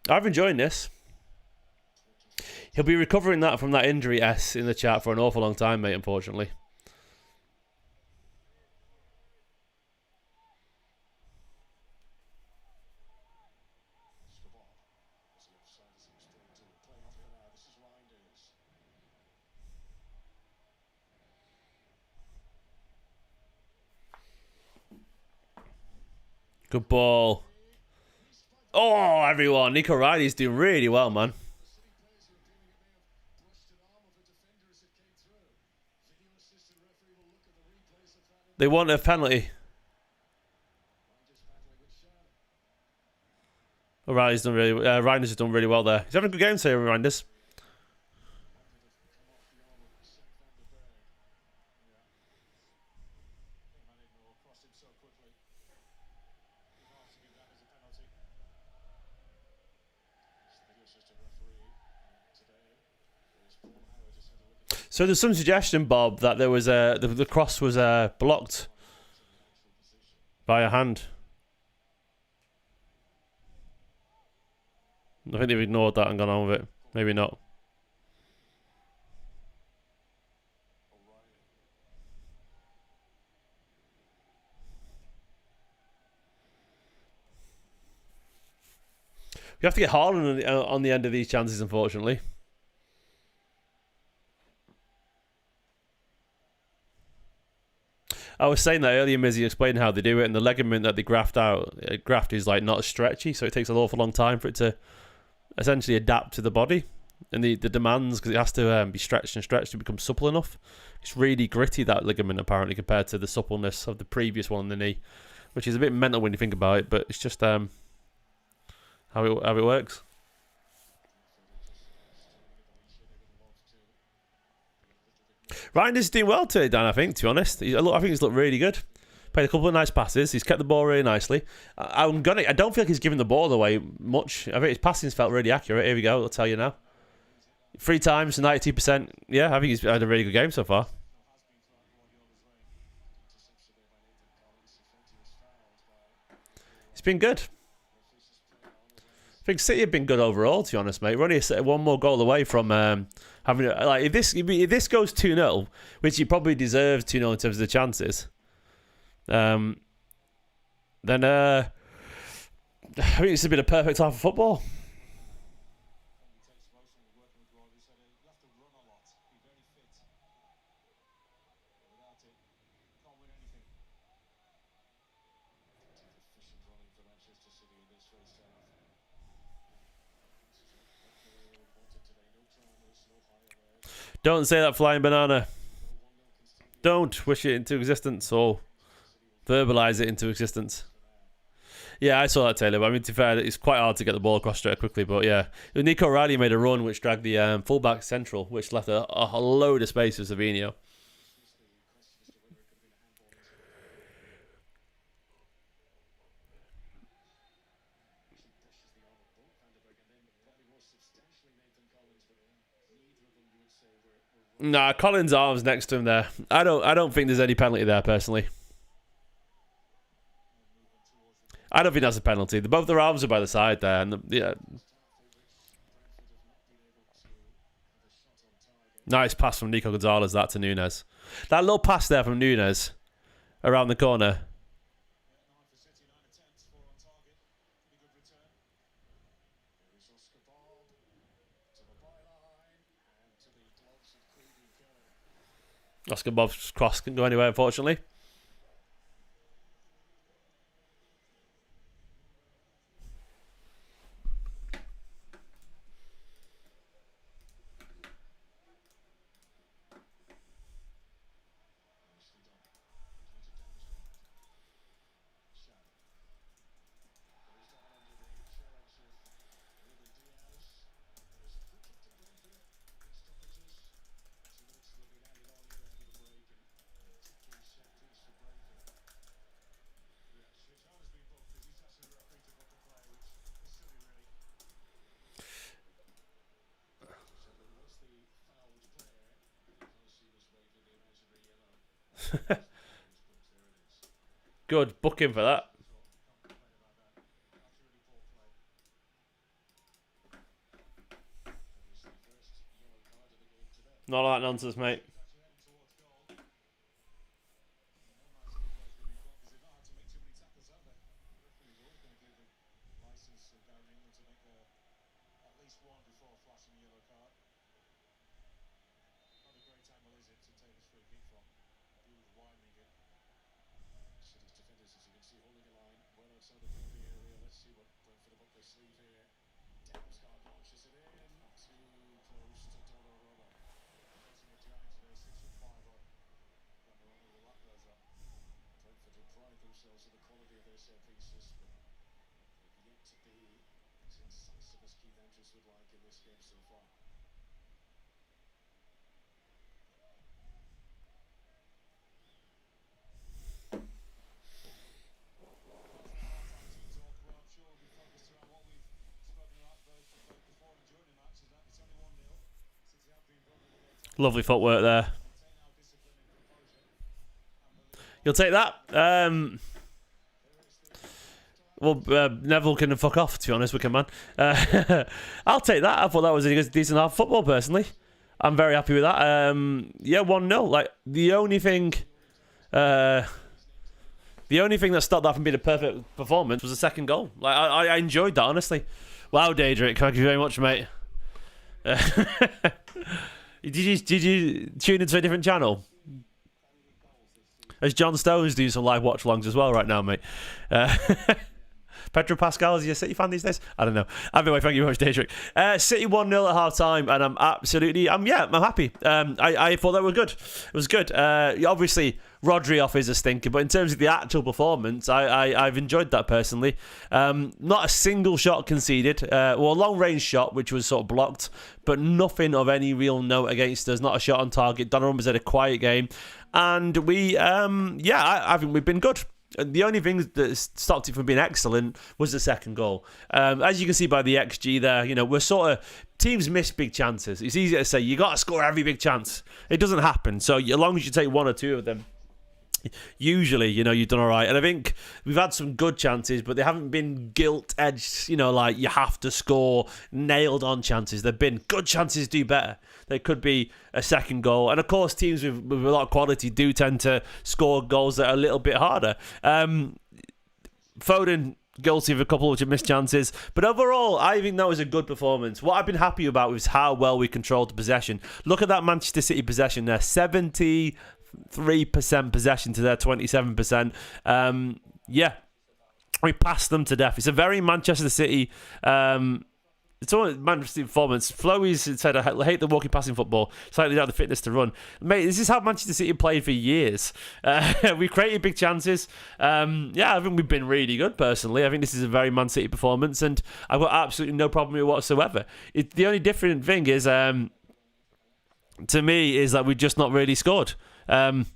I've enjoyed this. He'll be recovering that from that injury, S, in the chat for an awful long time, mate, unfortunately. Good ball. Oh, everyone. Nico Riley's doing really well, man. They want a penalty. Oh, Riley's done really. Reinders has done really well there. He's having a good game today, Reinders. So there's some suggestion, Bob, that there was the cross was blocked by a hand. I think they've ignored that and gone on with it. Maybe not. We have to get hard on the end of these chances, unfortunately. I was saying that earlier, Mizzy explained how they do it, and the ligament that they graft is like not stretchy, so it takes an awful long time for it to essentially adapt to the body and the demands, because it has to be stretched and stretched to become supple enough. It's really gritty, that ligament, apparently, compared to the suppleness of the previous one on the knee, which is a bit mental when you think about it, but it's just how it works. Reinders is doing well today, Dan, I think, to be honest. I think he's looked really good. Played a couple of nice passes. He's kept the ball really nicely. I don't feel like he's giving the ball away much. I think his passing's felt really accurate. Here we go, I'll tell you now. 3 times, 92%. Yeah, I think he's had a really good game so far. It's been good. I think City have been good overall, to be honest, mate. We're only one more goal away from having like if this goes 2-0, which he probably deserves 2-0 in terms of the chances, then I think it's been a perfect half of football. Don't say that, flying banana. Don't wish it into existence or verbalise it into existence. Yeah, I saw that, Taylor. But I mean, to be fair, it's quite hard to get the ball across straight quickly. But yeah, Nico Riley made a run which dragged the fullback central, which left a load of space for Savinho. Nah, Collins' arms next to him there. I don't think there's any penalty there, personally. I don't think that's a penalty. Both their arms are by the side there, and yeah. Nice pass from Nico Gonzalez that to Nunes. That little pass there from Nunes around the corner. Oscar Bob's cross couldn't go anywhere, unfortunately. Good, book him for that. Not all that nonsense, mate. Lovely footwork there. You'll take that. Neville can fuck off, to be honest, Wicked Man. I'll take that. I thought that was a decent half football, personally. I'm very happy with that. 1-0. Like, the only thing that stopped that from being a perfect performance was the second goal. Like, I enjoyed that, honestly. Wow, Daedric, thank you very much, mate. Did you tune into a different channel? As John Stones doing some live watch-alongs as well right now, mate. Pedro Pascal, is he a City fan these days? I don't know. Anyway, thank you very much, Daedric. City 1-0 at half-time, and I'm happy. I thought that was good. It was good. Obviously, Rodri off is a stinker, but in terms of the actual performance, I've enjoyed that personally. Not a single shot conceded. A long-range shot, which was sort of blocked, but nothing of any real note against us. Not a shot on target. Donnarumma's had a quiet game. And I think we've been good. The only thing that stopped it from being excellent was the second goal. As you can see by the XG there, we're sort of... Teams miss big chances. It's easy to say, you got to score every big chance. It doesn't happen. So as long as you take one or two of them, usually, you've done all right. And I think we've had some good chances, but they haven't been gilt-edged, like you have to score nailed-on chances. They've been good chances do better. There could be a second goal. And, of course, teams with a lot of quality do tend to score goals that are a little bit harder. Foden, guilty of a couple of missed chances. But overall, I think that was a good performance. What I've been happy about is how well we controlled the possession. Look at that Manchester City possession there. 73% possession to their 27%. We passed them to death. It's a very Manchester City... It's all Manchester performance. Flowey's said, I hate the walking passing football. Slightly out the fitness to run. Mate, this is how Manchester City played for years. We created big chances. I think we've been really good, personally. I think this is a very Man City performance, and I've got absolutely no problem with it whatsoever. The only different thing is, to me, is that we've just not really scored. That's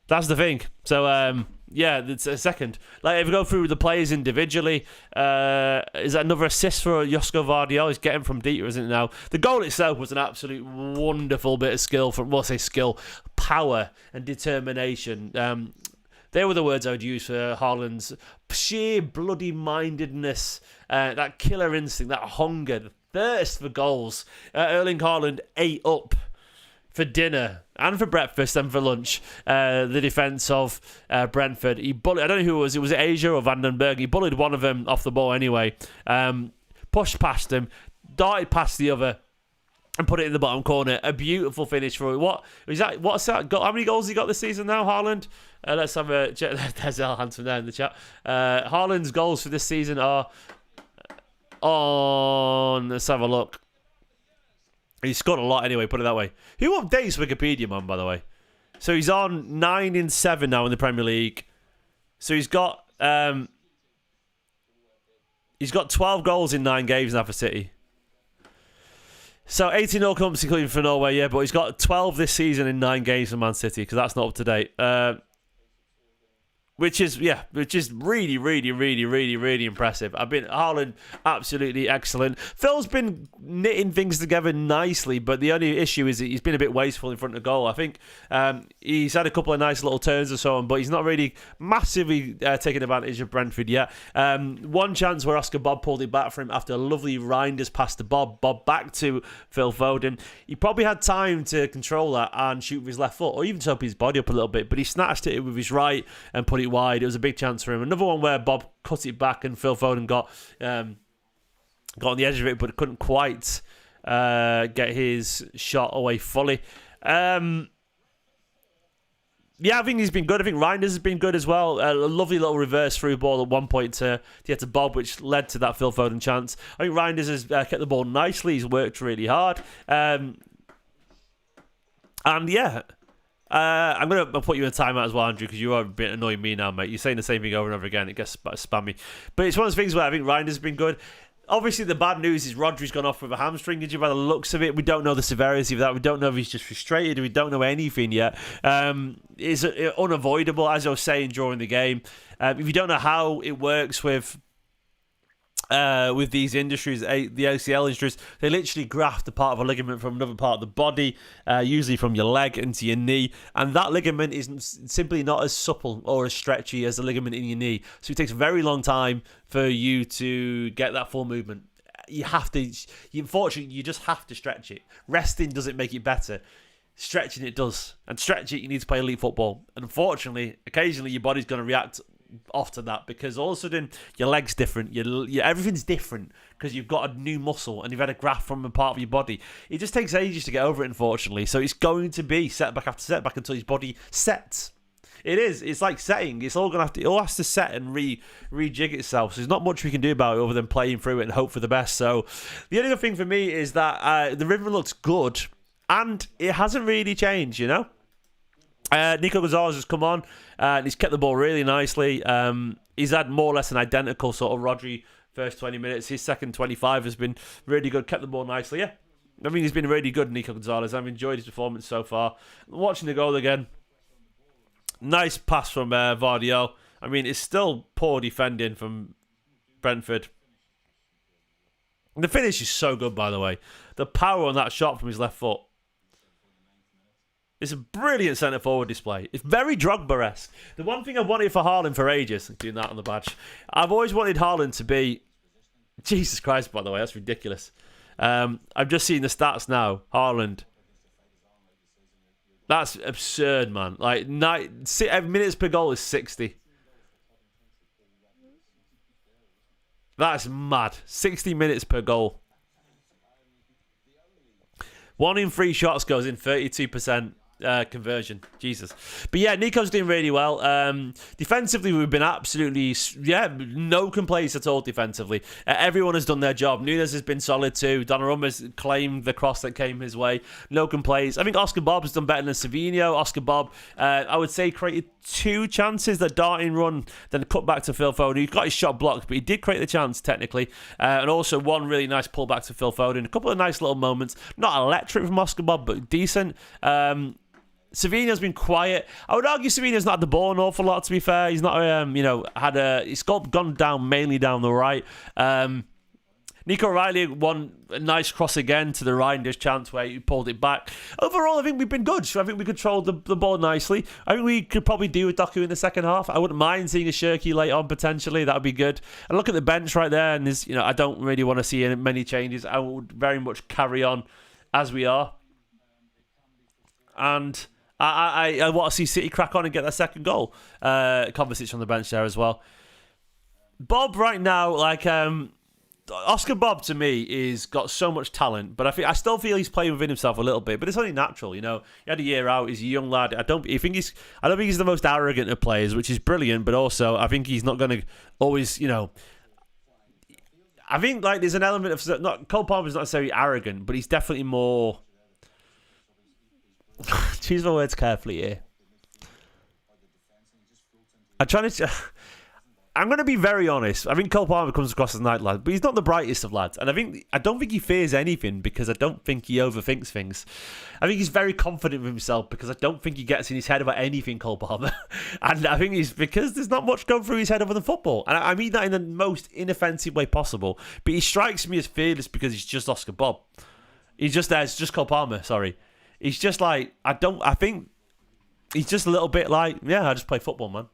the thing. So, it's a second. Like, if we go through the players individually, is that another assist for Josko Guardiola? He's getting from deep, isn't it now? The goal itself was an absolute wonderful bit of skill, power and determination. They were the words I would use for Haaland's sheer bloody mindedness, that killer instinct, that hunger, the thirst for goals. Erling Haaland ate up for dinner and for breakfast and for lunch the defence of Brentford. He bullied, I don't know who it was Asia or Vandenberg? He bullied one of them off the ball anyway. Pushed past him, darted past the other, and put it in the bottom corner. A beautiful finish for it. What's that? How many goals he got this season now, Haaland? Let's have a check. There's Al Hanson there in the chat. Haaland's goals for this season are on... Let's have a look. He scored a lot anyway, put it that way. Who updates Wikipedia, man, by the way? So he's on 9 in 7 now in the Premier League. So he's got 12 goals in 9 games now for City. So 18 comps including for Norway, yeah, but he's got 12 this season in 9 games for Man City, because that's not up to date. Which is really, really, really, really, really impressive. Haaland, absolutely excellent. Phil's been knitting things together nicely, but the only issue is that he's been a bit wasteful in front of goal. I think he's had a couple of nice little turns and so on, but he's not really massively taking advantage of Brentford yet. One chance where Oscar Bob pulled it back for him after a lovely Reinders pass to Bob back to Phil Foden. He probably had time to control that and shoot with his left foot, or even to open his body up a little bit, but he snatched it with his right and put it wide. It was a big chance for him. Another one where Bob cut it back and Phil Foden got on the edge of it, but couldn't quite get his shot away fully. Yeah, I think he's been good. I think Reinders has been good as well. A lovely little reverse through ball at one point to Bob, which led to that Phil Foden chance. I think Reinders has kept the ball nicely. He's worked really hard. And yeah, I'm going to put you in a timeout as well, Andrew, because you are a bit annoying me now, mate. You're saying the same thing over and over again. It gets spammy. But it's one of those things where I think Reinders has been good. Obviously, the bad news is Rodri's gone off with a hamstring injury by the looks of it. We don't know the severity of that. We don't know if he's just frustrated. We don't know anything yet. It's unavoidable, as I was saying during the game. If you don't know how it works with these injuries, the ACL injuries, they literally graft a part of a ligament from another part of the body, usually from your leg into your knee, and that ligament is simply not as supple or as stretchy as the ligament in your knee. So it takes a very long time for you to get that full movement. Unfortunately, you just have to stretch it. Resting doesn't make it better. Stretching it does. And stretch it, you need to play elite football. And unfortunately, occasionally your body's going to react off to that, because all of a sudden your leg's different, everything's different because you've got a new muscle and you've had a graft from a part of your body. It just takes ages to get over it, unfortunately. So it's going to be setback after setback until his body sets. It's like setting. It all has to set and rejig itself. So there's not much we can do about it other than playing through it and hope for the best. So the only other thing for me is that the rhythm looks good and it hasn't really changed, you know. Nico Gonzalez has come on and he's kept the ball really nicely. He's had more or less an identical sort of Rodri first 20 minutes. His second 25 has been really good, kept the ball nicely. Yeah, I mean, he's been really good, Nico Gonzalez. I've enjoyed his performance so far. Watching the goal again, nice pass from Guardiola. I mean, it's still poor defending from Brentford. The finish is so good, by the way. The power on that shot from his left foot. It's a brilliant centre-forward display. It's very Drogba-esque. The one thing I wanted for Haaland for ages, doing that on the badge, I've always wanted Haaland to be... Jesus Christ, by the way, that's ridiculous. I'm just seeing the stats now. Haaland. That's absurd, man. Like, minutes per goal is 60. That's mad. 60 minutes per goal. 1 in 3 shots goes in, 32%. Conversion, Jesus. But yeah, Nico's doing really well. Defensively, we've been absolutely, no complaints at all defensively. Everyone has done their job. Nunes has been solid too. Donnarumma's claimed the cross that came his way. No complaints. I think Oscar Bob has done better than Savinho. Oscar Bob, I would say, created 2 chances, that darting run, then cut back to Phil Foden. He got his shot blocked, but he did create the chance technically. And also 1 really nice pullback to Phil Foden. A couple of nice little moments. Not electric from Oscar Bob, but decent. Savinho's been quiet. I would argue Savinho's not had the ball an awful lot, to be fair. He's not, he's gone down mainly down the right. Nico Riley won a nice cross again to the Reinders chance where he pulled it back. Overall, I think we've been good. I think we controlled the ball nicely. I think we could probably do with Doku in the second half. I wouldn't mind seeing a Shirky late on, potentially. That would be good. And look at the bench right there, and there's, I don't really want to see many changes. I would very much carry on as we are. And I want to see City crack on and get their second goal. Kovacic on the bench there as well. Bob right now, Oscar Bob to me is got so much talent, but I still feel he's playing within himself a little bit. But it's only natural, He had a year out. He's a young lad. I don't think he's the most arrogant of players, which is brilliant. But also, I think he's not going to always, I think there's an element of Cole Palmer's not necessarily arrogant, but he's definitely more. Choose my words carefully here. I'm trying to. I'm going to be very honest. I think Cole Palmer comes across as a nice lad, but he's not the brightest of lads. And I don't think he fears anything because I don't think he overthinks things. I think he's very confident with himself because I don't think he gets in his head about anything, Cole Palmer. And I think it's because there's not much going through his head other than football. And I mean that in the most inoffensive way possible. But he strikes me as fearless because he's just Oscar Bob. He's just there. It's just Cole Palmer, sorry. He's just like, I think he's just a little bit like, yeah, I just play football, man.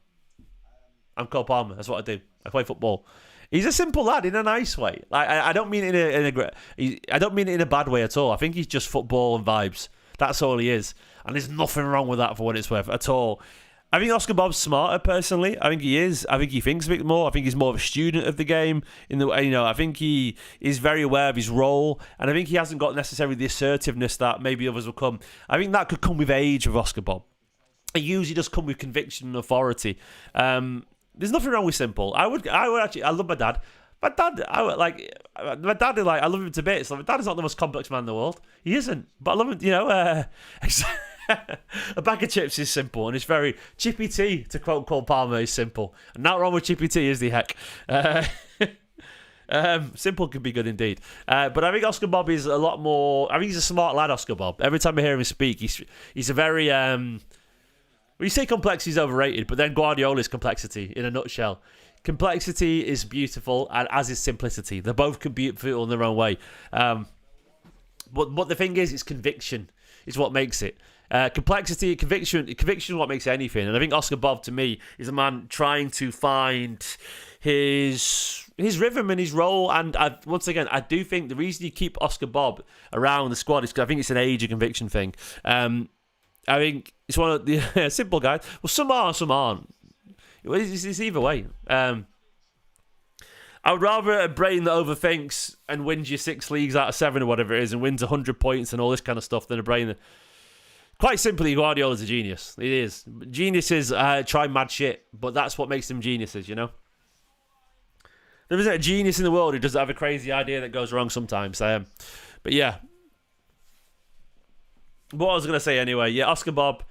I'm Cole Palmer. That's what I do. I play football. He's a simple lad in a nice way. Like I don't mean it I don't mean it in a bad way at all. I think he's just football and vibes. That's all he is, and there's nothing wrong with that for what it's worth at all. I think Oscar Bob's smarter personally. I think he is. I think he thinks a bit more. I think he's more of a student of the game. I think he is very aware of his role, and I think he hasn't got necessarily the assertiveness that maybe others will come. I think that could come with age with Oscar Bob. It usually does come with conviction and authority. There's nothing wrong with simple. I would actually. I love my dad. My dad, I love him to bits. Like, my dad is not the most complex man in the world. He isn't, but I love him. A bag of chips is simple, and it's very Chippy T. To quote Cole Palmer, is simple. And not wrong with Chippy T, is the heck. Simple can be good indeed. But I think Oscar Bob is a lot more. I think he's a smart lad, Oscar Bob. Every time I hear him speak, he's a very. When you say complexity is overrated, but then Guardiola's complexity in a nutshell. Complexity is beautiful, and as is simplicity. They both can be beautiful in their own way. But the thing is, it's conviction is what makes it. Complexity, conviction is what makes anything. And I think Oscar Bob, to me, is a man trying to find his rhythm and his role. And once again, I do think the reason you keep Oscar Bob around the squad is because I think it's an age of conviction thing. I think it's one of the simple guys. Well, some are, some aren't. It's either way. I would rather a brain that overthinks and wins you 6 leagues out of 7 or whatever it is and wins 100 points and all this kind of stuff than a brain that... Quite simply, Guardiola's a genius. It is. Geniuses try mad shit, but that's what makes them geniuses, you know? There isn't a genius in the world who doesn't have a crazy idea that goes wrong sometimes. But yeah. What I was going to say anyway, yeah, Oscar Bob,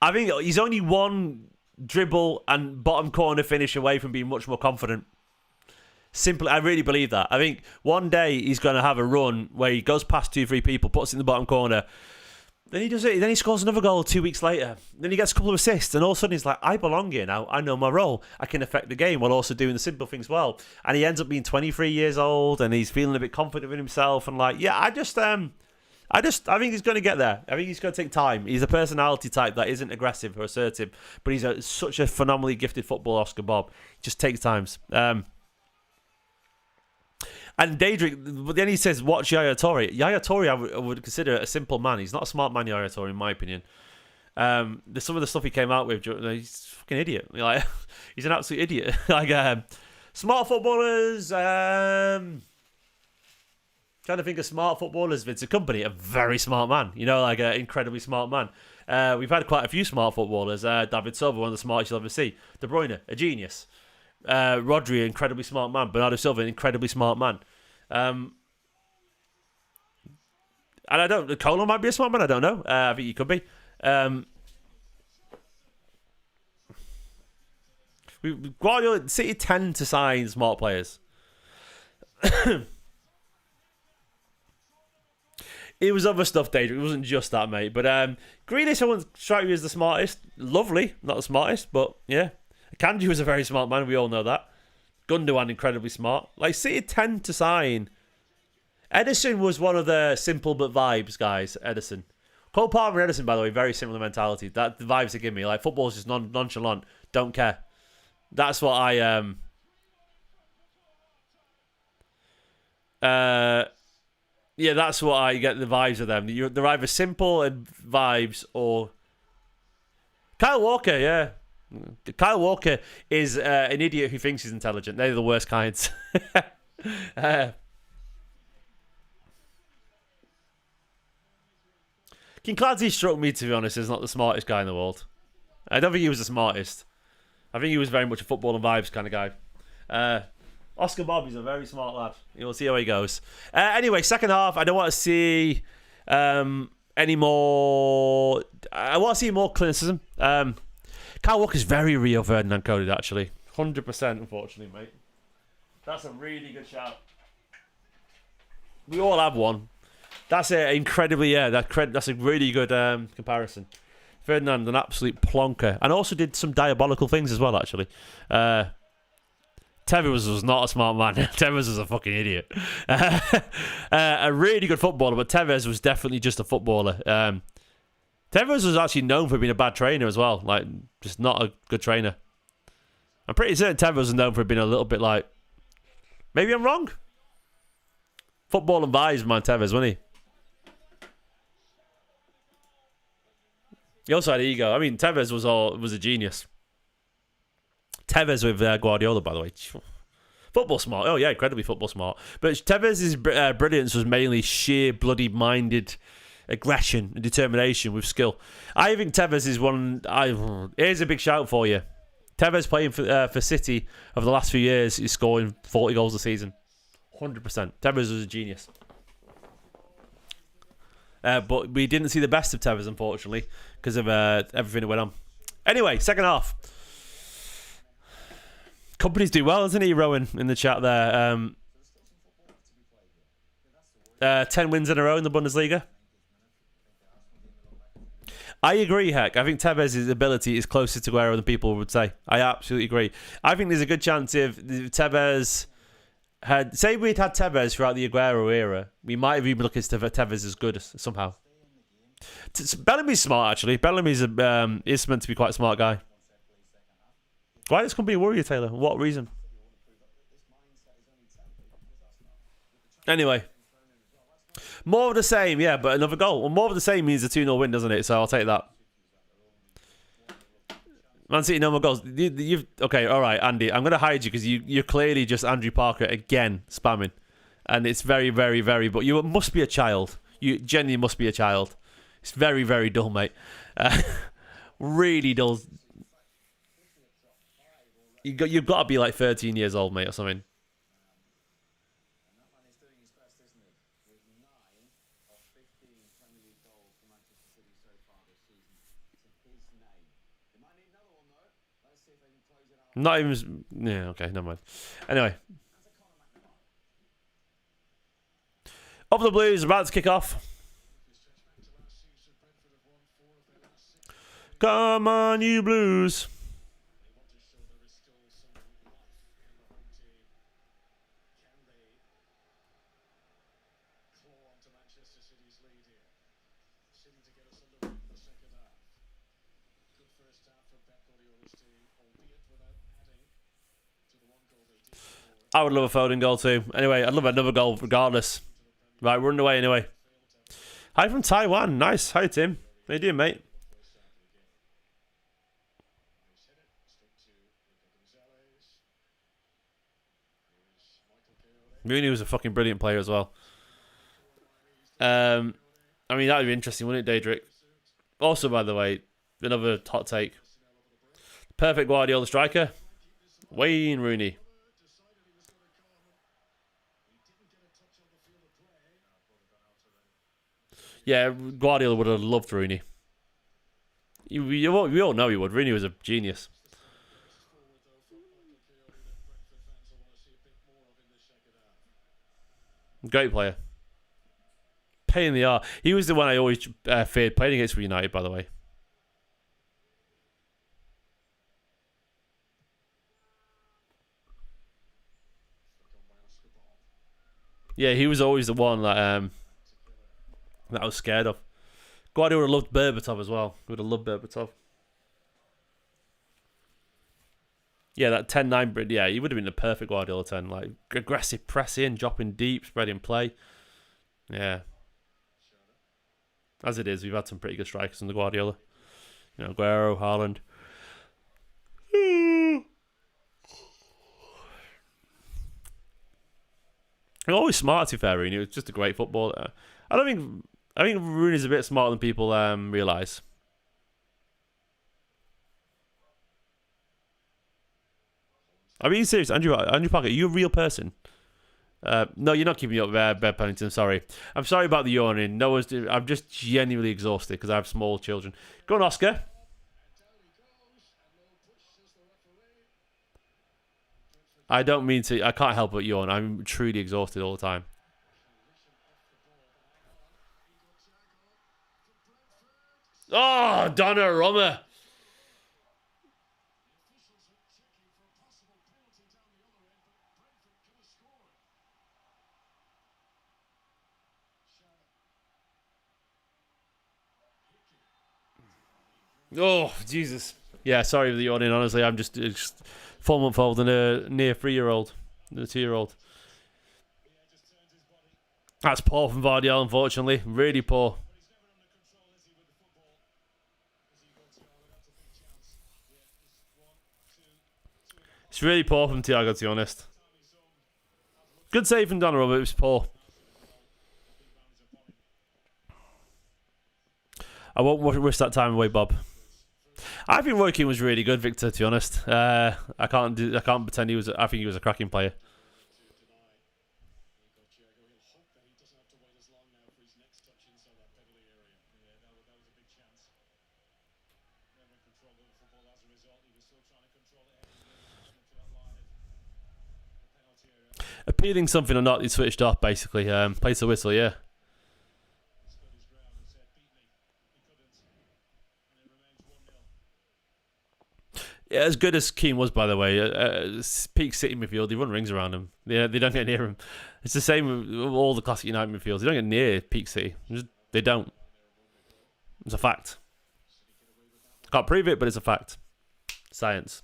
I think he's only one dribble and bottom corner finish away from being much more confident. Simply, I really believe that. I think one day he's going to have a run where he goes past 2-3 people, puts it in the bottom corner, then he does it, then he scores another goal 2 weeks later, then he gets a couple of assists, and all of a sudden he's like, I belong here now, I know my role, I can affect the game while also doing the simple things well. And he ends up being 23 years old, and he's feeling a bit confident with himself, and like, yeah, I think he's going to get there. I think he's going to take time. He's a personality type that isn't aggressive or assertive, but he's such a phenomenally gifted footballer, Oscar Bob. It just takes time. And Daedric, but then he says, watch Yaya Toure. Yaya Toure, I would consider a simple man. He's not a smart man, Yaya Toure, in my opinion. Some of the stuff he came out with, he's a fucking idiot. Like, he's an absolute idiot. Smart footballers... Trying to think of smart footballers. Vincent Kompany, a very smart man. You know, like an incredibly smart man. We've had quite a few smart footballers. David Silva, one of the smartest you'll ever see. De Bruyne, a genius. Rodri, incredibly smart man. Bernardo Silva, an incredibly smart man. And I don't... Colo might be a smart man. I don't know. I think he could be. Guardiola, City tend to sign smart players. It was other stuff, Daedric. It wasn't just that, mate. But Grealish, I wouldn't strike you as the smartest. Lovely, not the smartest, but yeah. Kanji was a very smart man. We all know that. Gundogan, incredibly smart. Like, City tend to sign. Ederson was one of the simple but vibes guys. Ederson. Cole Palmer and Ederson, by the way, very similar mentality. That the vibes they give me. Like, football's just nonchalant. Don't care. That's what I... Yeah, that's what I get the vibes of them. They're either simple and vibes or... Kyle Walker, yeah. Kyle Walker is an idiot who thinks he's intelligent. They're the worst kinds. Kinkladze struck me, to be honest, as not the smartest guy in the world. I don't think he was the smartest. I think he was very much a football and vibes kind of guy. Oscar Bob is a very smart lad. You'll see how he goes. Anyway, second half, I don't want to see any more... I want to see more clinicism. Kyle Walker's very Rio Ferdinand coded, actually. 100%, unfortunately, mate. That's a really good shout. We all have one. That's incredibly, that's a really good comparison. Ferdinand, an absolute plonker. And also did some diabolical things as well, actually. Tevez was not a smart man. Tevez was a fucking idiot. A really good footballer, but Tevez was definitely just a footballer. Tevez was actually known for being a bad trainer as well. Like, just not a good trainer. I'm pretty certain Tevez was known for being a little bit like... Maybe I'm wrong. Football and vibes, man, Tevez, wasn't he? He also had ego. I mean, Tevez was a genius. Tevez with Guardiola, by the way. Football smart. Oh, yeah, incredibly football smart. But Tevez's brilliance was mainly sheer bloody-minded aggression and determination with skill. I think Tevez is one... Here's a big shout for you. Tevez playing for City over the last few years is scoring 40 goals a season. 100%. Tevez was a genius. But we didn't see the best of Tevez, unfortunately, because of everything that went on. Anyway, second half. Kompany's do well, isn't he, Rowan, in the chat there? 10 wins in a row in the Bundesliga. I agree, Heck. I think Tevez's ability is closer to Aguero than people would say. I absolutely agree. I think there's a good chance if Tevez had... Say we'd had Tevez throughout the Aguero era, we might have even looked at Tevez as good somehow. Bellamy's smart, actually. Bellamy's is meant to be quite a smart guy. Why does Kompany worry you, Taylor? What reason? Anyway. More of the same, yeah, but another goal. Well, more of the same means a 2-0 win, doesn't it? So I'll take that. Man City, no more goals. Okay, all right, Andy. I'm going to hide you because you're clearly just Andrew Parker again spamming. And it's very, very, very... But you must be a child. You genuinely must be a child. It's very, very dull, mate. Really dull. You've got to be like 13 years old, mate, or something. Not even... Yeah, okay, never mind. Anyway. Up the Blues, about to kick off. Come on, you Blues. I would love a Foden goal too. Anyway, I'd love another goal regardless. Right, we're underway anyway. Hi from Taiwan. Nice. Hi, Tim. How you doing, mate? Rooney was a fucking brilliant player as well. I mean, that would be interesting, wouldn't it, Daedric? Also, by the way, another hot take. Perfect Guardiola striker. Wayne Rooney. Yeah, Guardiola would have loved Rooney. We all know he would. Rooney was a genius. Great player. Pain in the arse. He was the one I always feared playing against for United, by the way. Yeah, he was always the one that I was scared of. Guardiola would have loved Berbatov as well. Would have loved Berbatov. Yeah, that 10-9, yeah, he would have been the perfect Guardiola 10. Like, aggressive pressing, dropping deep, spreading play. Yeah. As it is, we've had some pretty good strikers in the Guardiola. You know, Aguero, Haaland. He's always smart, to be fair, Rooney. He was just a great footballer. I think Rooney's a bit smarter than people realise. I'm being serious, Andrew Parker. Are you a real person? No, you're not keeping me up, Bed Pennington. Sorry. I'm sorry about the yawning. I'm just genuinely exhausted because I have small children. Go on, Oscar. I don't mean to. I can't help but yawn. I'm truly exhausted all the time. Oh, Donnarumma. Oh, Jesus. Yeah, sorry for the yawning, honestly. I'm just 4-month-old and a near 3-year-old. A 2-year-old. That's poor from Guardiola, unfortunately. Really poor. It's really poor from Thiago, to be honest. Good save from Donnarumma, but it was poor. I won't wish that time away, Bob. I think Roy Keane was really good, Victor. To be honest, I can't pretend he was. I think he was a cracking player. Appealing something or not, he switched off basically. Plays the whistle, yeah. Yeah, as good as Keane was, by the way, peak City midfield, they run rings around him. Yeah, they don't get near him. It's the same with all the classic United midfields. They don't get near peak City. They don't. It's a fact. Can't prove it, but it's a fact. Science.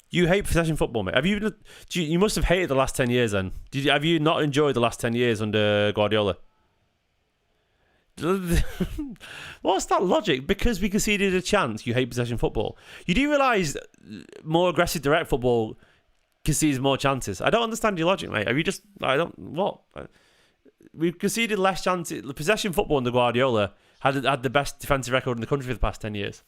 You hate possession football, mate. Have you? You must have hated the last 10 years. Then have you not enjoyed the last 10 years under Guardiola? What's that logic? Because we conceded a chance, you hate possession football. You do realise more aggressive direct football concedes more chances. I don't understand your logic, mate. Have you just? I don't. What? We've conceded less chances. The possession football under Guardiola had the best defensive record in the country for the past 10 years.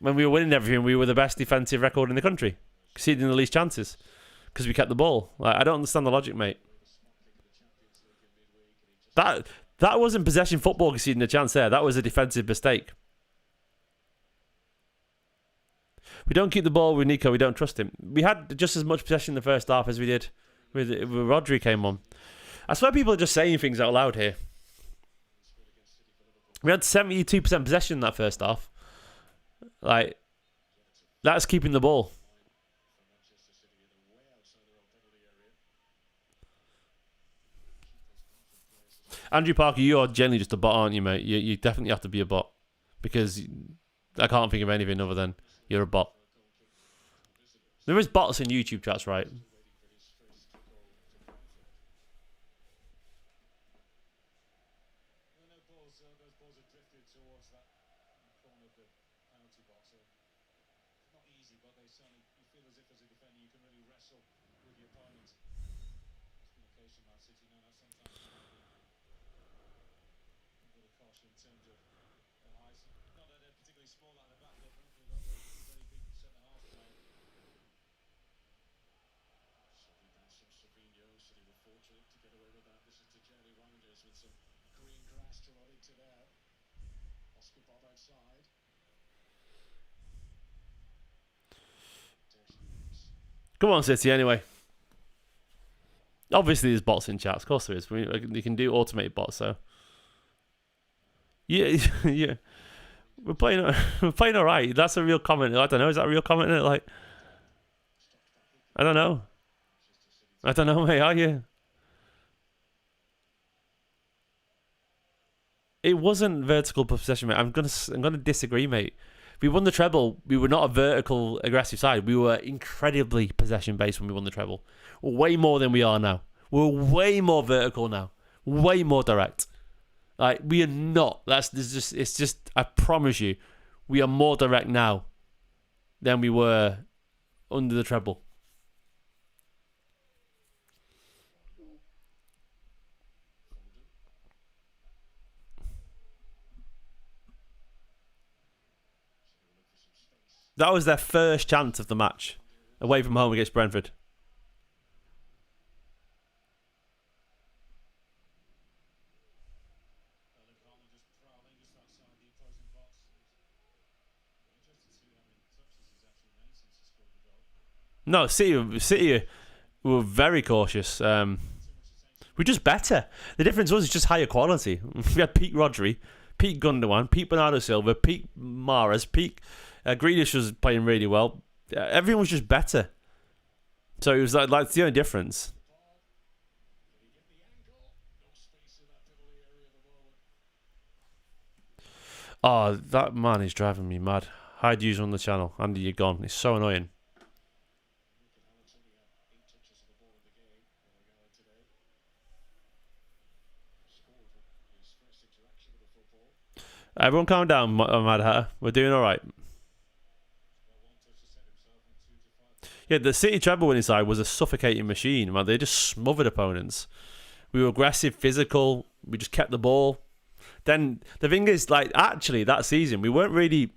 When we were winning everything, we were the best defensive record in the country, conceding the least chances because we kept the ball. I don't understand the logic, mate. That wasn't possession football conceding a chance there. That was a defensive mistake. We don't keep the ball with Nico. We don't trust him. We had just as much possession in the first half as we did with Rodri came on. I swear people are just saying things out loud here. We had 72% possession in that first half. Like, that's keeping the ball. Andrew Parker, you are generally just a bot, aren't you, mate? You definitely have to be a bot. Because I can't think of anything other than you're a bot. There is bots in YouTube chats, right? Come on, City, anyway. Obviously, there's bots in chat. Of course there is. You can do automated bots, so... Yeah, yeah. We're playing all right. That's a real comment. I don't know. Is that a real comment? Like, I don't know. I don't know, mate. Are you? It wasn't vertical possession, mate. I'm gonna disagree, mate. We won the treble. We were not a vertical aggressive side. We were incredibly possession based when we won the treble. Way more than we are now. We're way more vertical now. Way more direct. Like, we are not. It's just. I promise you, we are more direct now than we were under the treble. That was their first chance of the match, away from home against Brentford. No, City were very cautious. We're just better. The difference was just higher quality. We had peak Rodri, peak Gundogan, peak Bernardo Silva, peak Mahrez, peak Grealish was playing really well. Everyone was just better. So it was like that's the only difference. Oh, that man is driving me mad. Hide user on the channel. Andy, you're gone. It's so annoying. Everyone calm down, Mad Hatter. We're doing all right. Yeah, the City treble winning side was a suffocating machine, man. They just smothered opponents. We were aggressive, physical. We just kept the ball. Then the thing is, like, actually that season we weren't really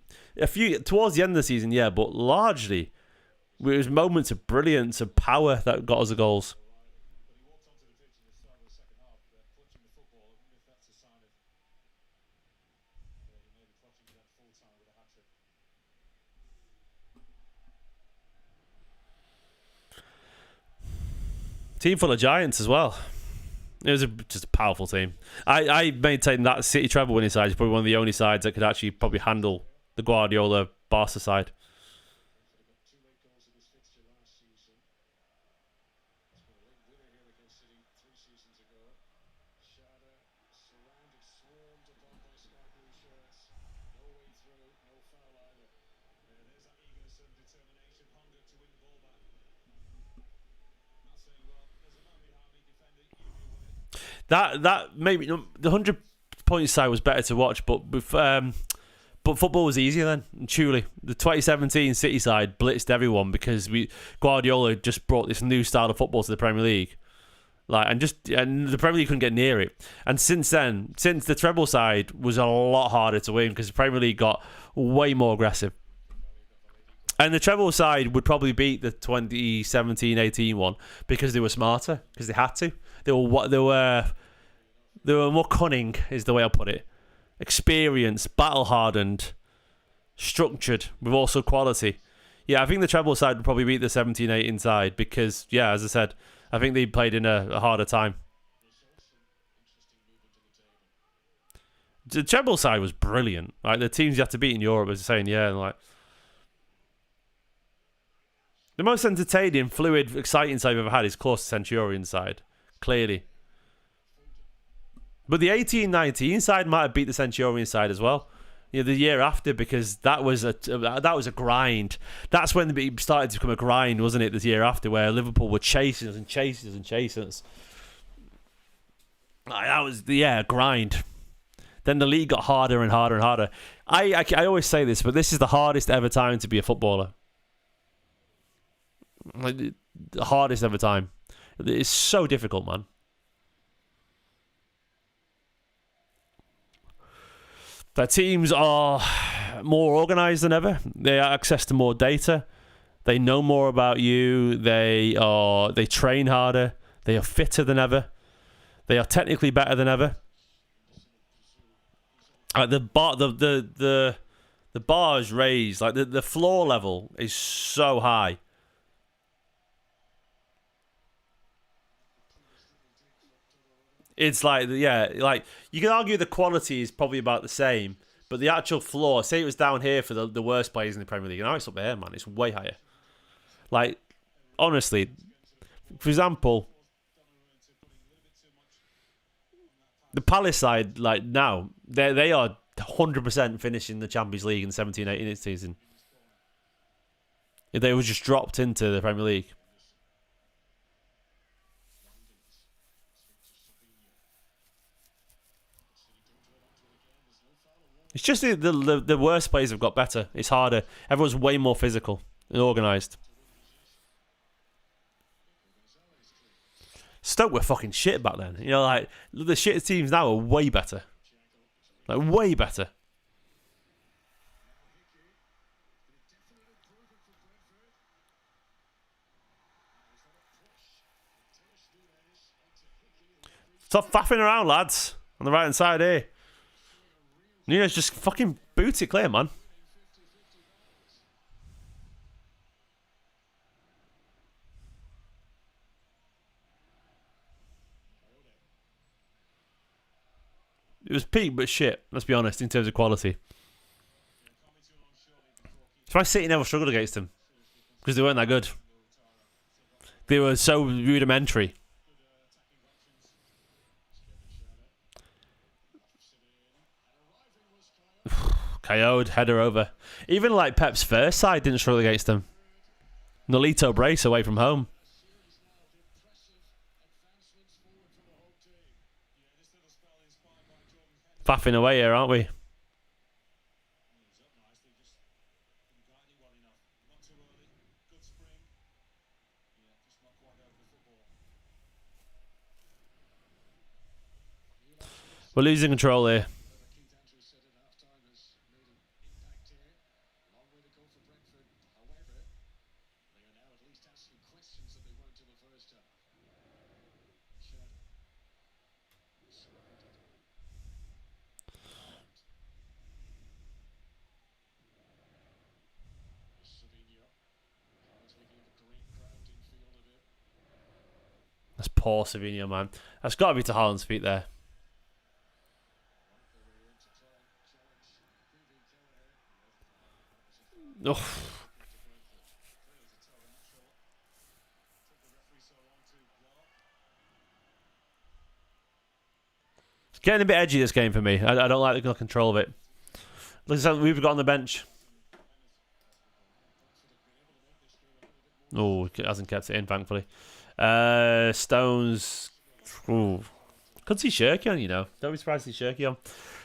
towards the end of the season, yeah, but largely it was moments of brilliance and power that got us the goals. Team full of giants as well. It was just a powerful team. I maintain that City treble winning side is probably one of the only sides that could actually probably handle the Guardiola Barca side. That maybe the 100-point side was better to watch, but football was easier then. Truly, the 2017 City side blitzed everyone because Guardiola just brought this new style of football to the Premier League, and the Premier League couldn't get near it. And since then, since the treble side was a lot harder to win because the Premier League got way more aggressive. And the treble side would probably beat the 2017-18 one because they were smarter, because they had to. They were more cunning, is the way I put it. Experienced, battle-hardened, structured, with also quality. Yeah, I think the treble side would probably beat the 17-18 side because, yeah, as I said, I think they played in a harder time. The treble side was brilliant. Like, the teams you had to beat in Europe, as I saying, yeah, and like... The most entertaining, fluid, exciting side I've ever had is close to Centurion side. Clearly. But the 18-19 side might have beat the Centurion side as well. The year after, because that was a grind. That's when it started to become a grind, wasn't it? The year after, where Liverpool were chasing us and chasing us and chasing us. That was a grind. Then the league got harder and harder and harder. I always say this, but this is the hardest ever time to be a footballer. Like, the hardest ever time. It's so difficult, man. Their teams are more organised than ever. They have access to more data. They know more about you. They train harder. They are fitter than ever. They are technically better than ever. The bar is raised. Like the floor level is so high. It's like, yeah, like you can argue the quality is probably about the same, but the actual floor, say it was down here for the worst players in the Premier League, and now it's up there, man. It's way higher. Like, honestly, for example, the Palace side, like now, they are 100% finishing the Champions League in the 17-18 season. They were just dropped into the Premier League. It's just the worst players have got better. It's harder. Everyone's way more physical and organised. Stoke were fucking shit back then. Like, the shit teams now are way better. Like, way better. Stop faffing around, lads. On the right-hand side here. Nunes just fucking boot it clear, man. It was peak, but shit. Let's be honest, in terms of quality. That's why City never struggled against them. Because they weren't that good. They were so rudimentary. KO'd, header over. Even like Pep's first side didn't struggle against them. Nolito brace away from home. Faffing away here, aren't we? We're losing control here. That's poor Savinho, man. That's got to be to Haaland's feet there. Oh. It's getting a bit edgy, this game, for me. I don't like the control of it. Look at something we've got on the bench. Oh, it hasn't kept it in, thankfully. Stones. Ooh. Could see Shirky on, you know. Don't be surprised to see Shirky on.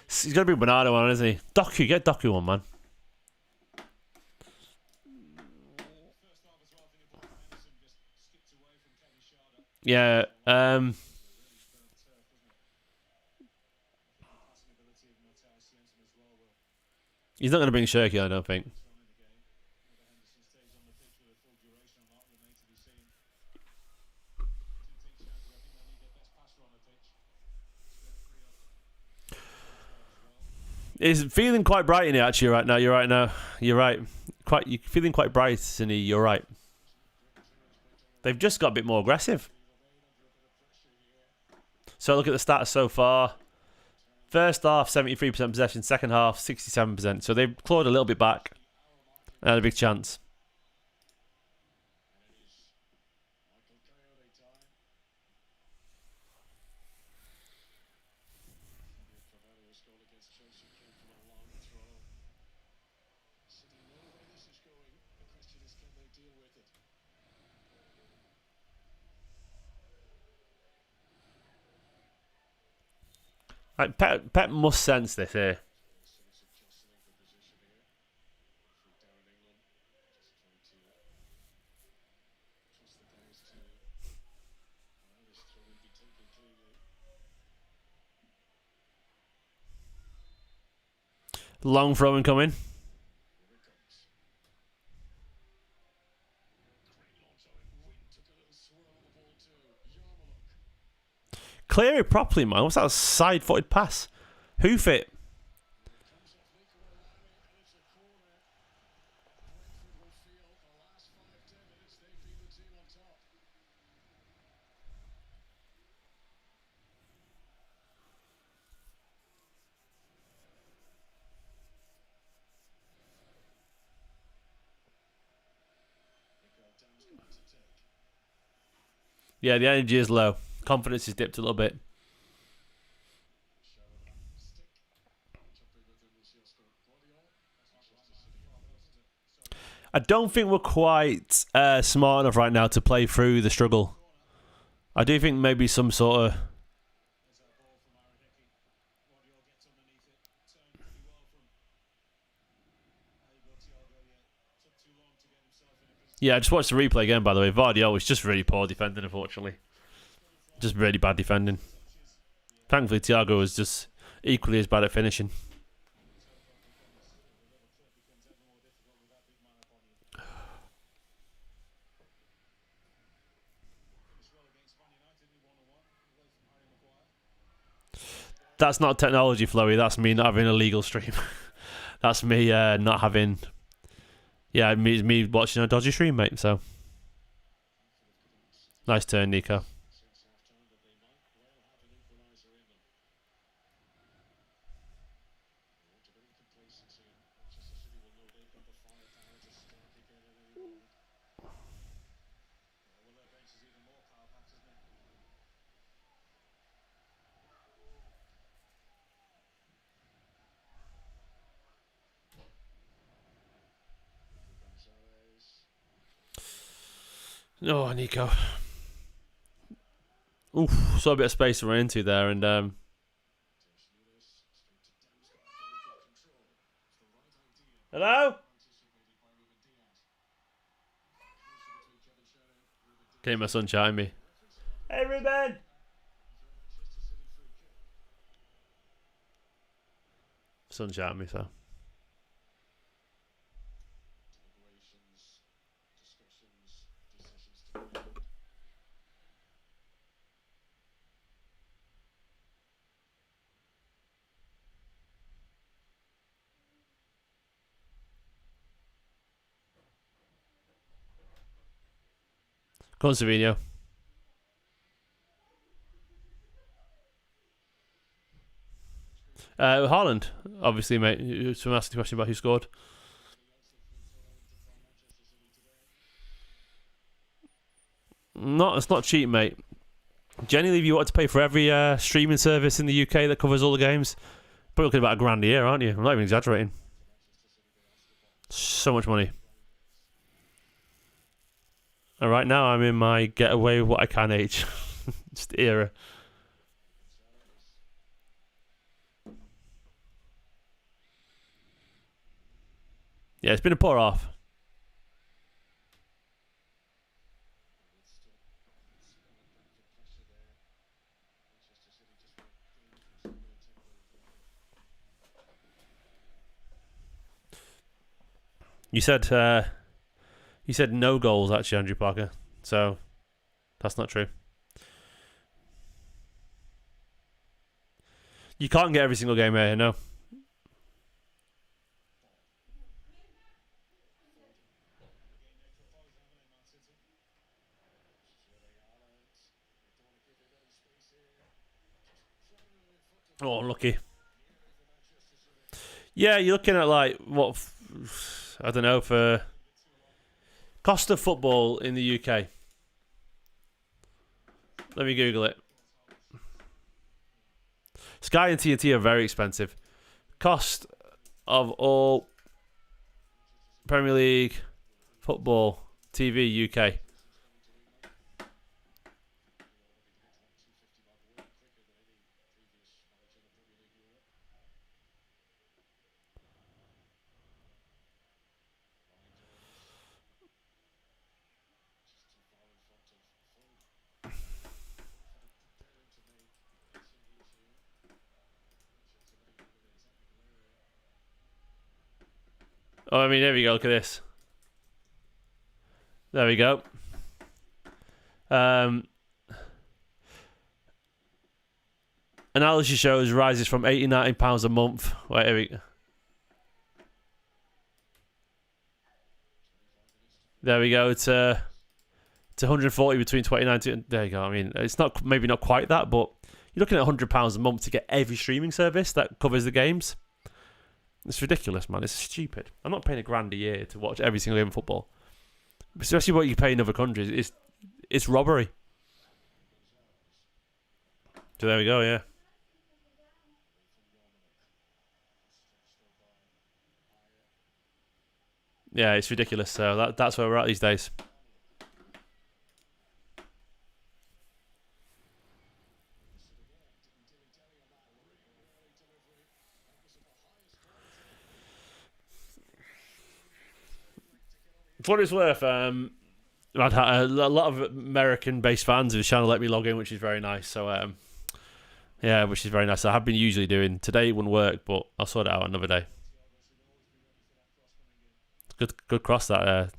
He's got to be Bernardo on, isn't he? Doku, get Doku on, man. Yeah, he's not going to bring Shirky, I don't think. It's feeling quite bright in here, actually, right now. You're right now. You're right. You're feeling quite bright in here. You're right. They've just got a bit more aggressive. So look at the stats so far. First half, 73% possession. Second half, 67%. So they've clawed a little bit back. And had a big chance. Like Pep must sense this here. Long throw incoming. Clear it properly, man. What's that side-footed pass? Hoof it. Yeah, the energy is low. Confidence is dipped a little bit. I don't think we're quite smart enough right now to play through the struggle. I do think maybe some sort of... Yeah, I just watched the replay again, by the way. Guardiola was just really poor defending, unfortunately. Just really bad defending. Thankfully, Thiago was just equally as bad at finishing. That's not technology, Flowy. That's me not having a legal stream. That's me not having... Yeah, me watching a dodgy stream, mate, so... Nice turn, Nico. Oh, Nico. Oof, saw a bit of space to run into there, and hello? Okay, my son shouting me. Hey, Ruben! Son shouting me, so. Go on, Savino. Haaland, obviously, mate. Someone asked the question about who scored. It's not cheap, mate. Generally, if you want to pay for every streaming service in the UK that covers all the games, probably looking at about £1,000 a year, aren't you? I'm not even exaggerating. So much money. And right now, I'm in my get away with what I can age. Just era. Yeah, it's been a pour off. You said no goals, actually, Andrew Parker. So that's not true. You can't get every single game here, no. Oh, unlucky. Yeah, you're looking at like what? I don't know, for cost of football in the UK. Let me Google it. Sky and TNT are very expensive. Cost of all Premier League football TV UK. Oh, I mean, there we go. Look at this. There we go. Analysis shows rises from £89 a month. Wait, here we go. There we go. To 140 between 29. There you go. I mean, it's not maybe not quite that, but you're looking at £100 a month to get every streaming service that covers the games. It's ridiculous, man. It's stupid. I'm not paying £1,000 a year to watch every single game of football, especially what you pay in other countries. It's robbery. So there we go. Yeah. Yeah, it's ridiculous. So that's where we're at these days. For what it's worth, I've had a lot of American-based fans who's trying to let me log in, which is very nice. So, yeah, which is very nice. I have been usually doing. Today it wouldn't work, but I'll sort it out another day. Good cross that.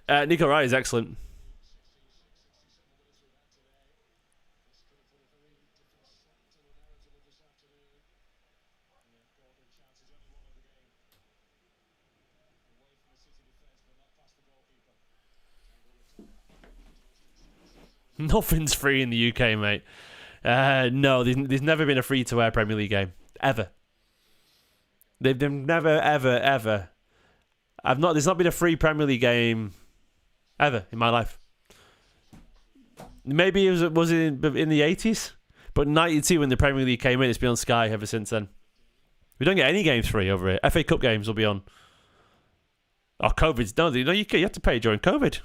Nico Wright is excellent. Nothing's free in the UK, mate. No, there's never been a free-to-air Premier League game ever. They've never, ever. There's not been a free Premier League game ever in my life. Maybe it was in the 80s, but 92 when the Premier League came in, it's been on Sky ever since then. We don't get any games free over here. FA Cup games will be on. Oh, COVID's no, you have to pay during COVID.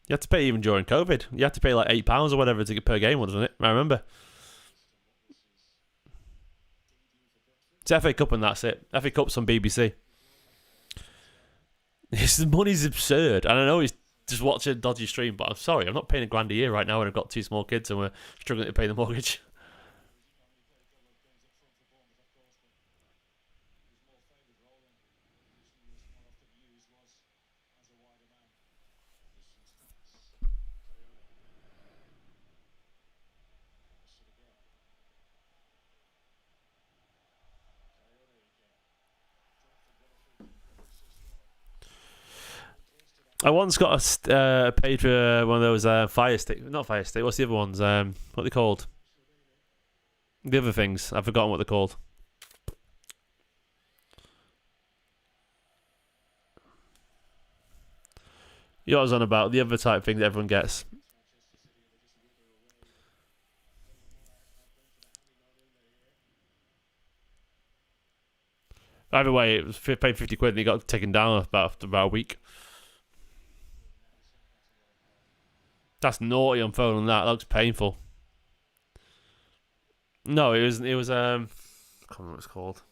You have to pay even during COVID. You have to pay like £8 or whatever to get per game, wasn't it? I remember. It's FA Cup and that's it. FA Cup's on BBC. This money's absurd. And I know he's just watching a dodgy stream, but I'm sorry, I'm not paying £1,000 a year right now when I've got 2 small kids and we're struggling to pay the mortgage. I once got paid for one of those fire stick. Not fire stick. What's the other ones? What are they called? The other things. I've forgotten what they're called. Yours on about the other type thing that everyone gets. Either way, it was paid 50 quid and he got taken down after about a week. That's naughty on phone and that looks painful. No, it was I can't remember what it's called.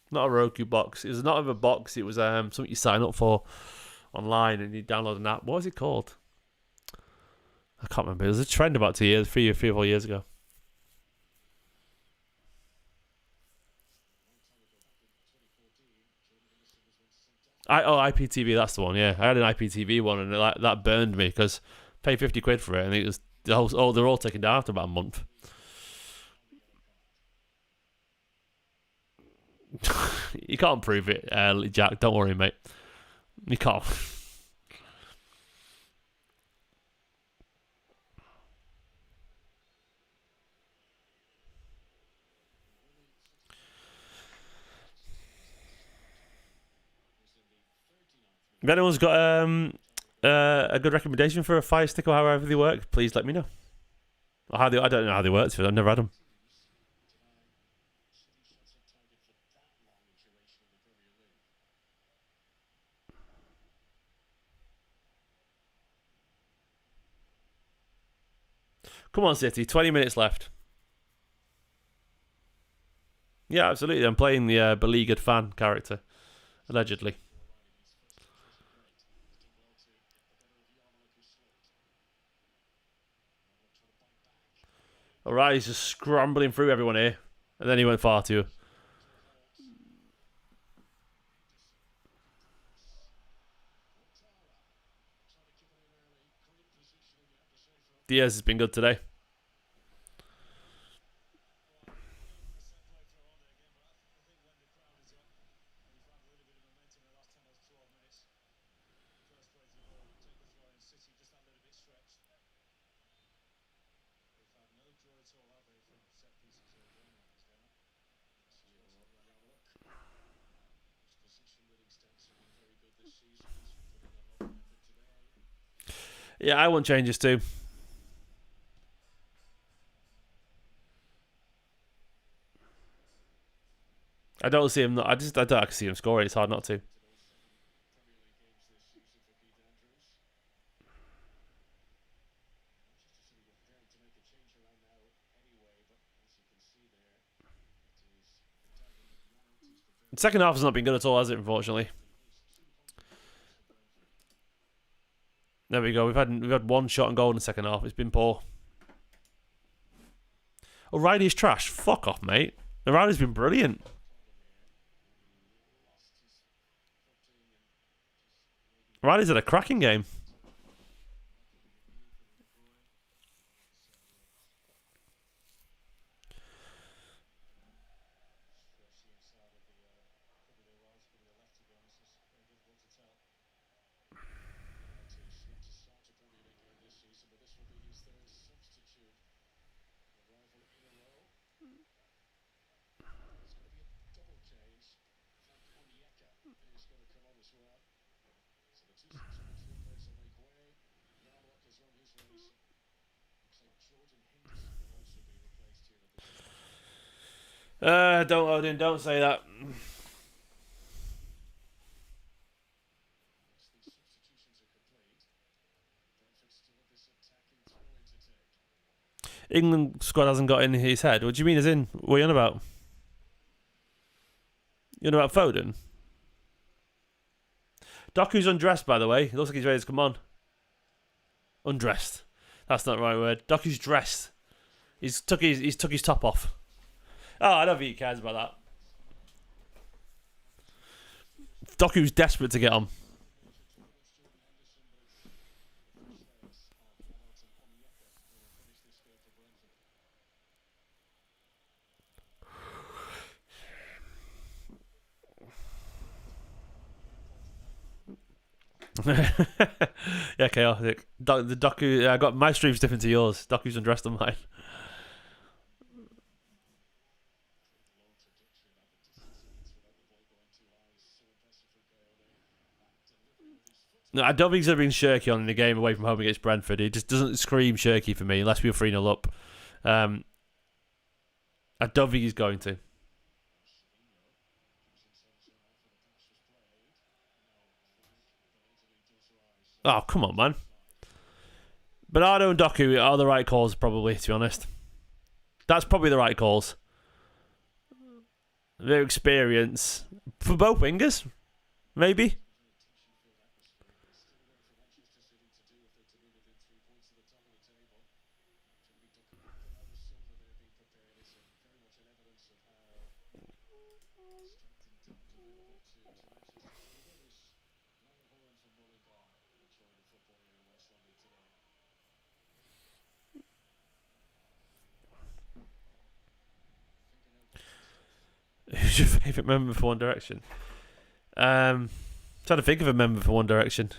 Not a Roku box. It was not a box. It was something you sign up for online and you download an app. What was it called? I can't remember. It was a trend about 3 or 4 years ago. IPTV, that's the one. Yeah, I had an IPTV one, and that burned me because I paid 50 quid for it, and it was they're all taken down after about a month. You can't prove it, Jack. Don't worry, mate. You can't. If anyone's got a good recommendation for a fire stick or however they work, please let me know. Or I don't know how they work. I've never had them. Come on, City. 20 minutes left. Yeah, absolutely. I'm playing the beleaguered fan character, allegedly. Alright, he's just scrambling through everyone here. And then he went far too. Diaz has been good today. Yeah, I want changes too. I don't see him. I don't actually see him scoring. It's hard not to. The second half has not been good at all, has it? Unfortunately. There we go. We've had one shot on goal in the second half. It's been poor. O'Reilly's trash. Fuck off, mate. O'Reilly's been brilliant. O'Reilly's had a cracking game. Don't, Odin, don't say that. England squad hasn't got in his head. What do you mean as in? What are you on about? You on about Foden? Doku's undressed, by the way. It looks like he's ready to come on. Undressed. That's not the right word. Doku's dressed. He's took his top off. Oh, I don't think he cares about that. Doku's desperate to get on. Yeah, chaotic. The Doku, I got my stream's different to yours. Doku's undressed on mine. No, I don't think he's ever been shirky on in the game away from home against Brentford. He just doesn't scream shirky for me unless we were 3-0 up. I don't think he's going to. Oh, come on, man. Bernardo and Doku are the right calls, probably, to be honest. That's probably the right calls. Their experience. For both wingers, maybe. Who's your favourite member for One Direction? Trying to think of a member for One Direction.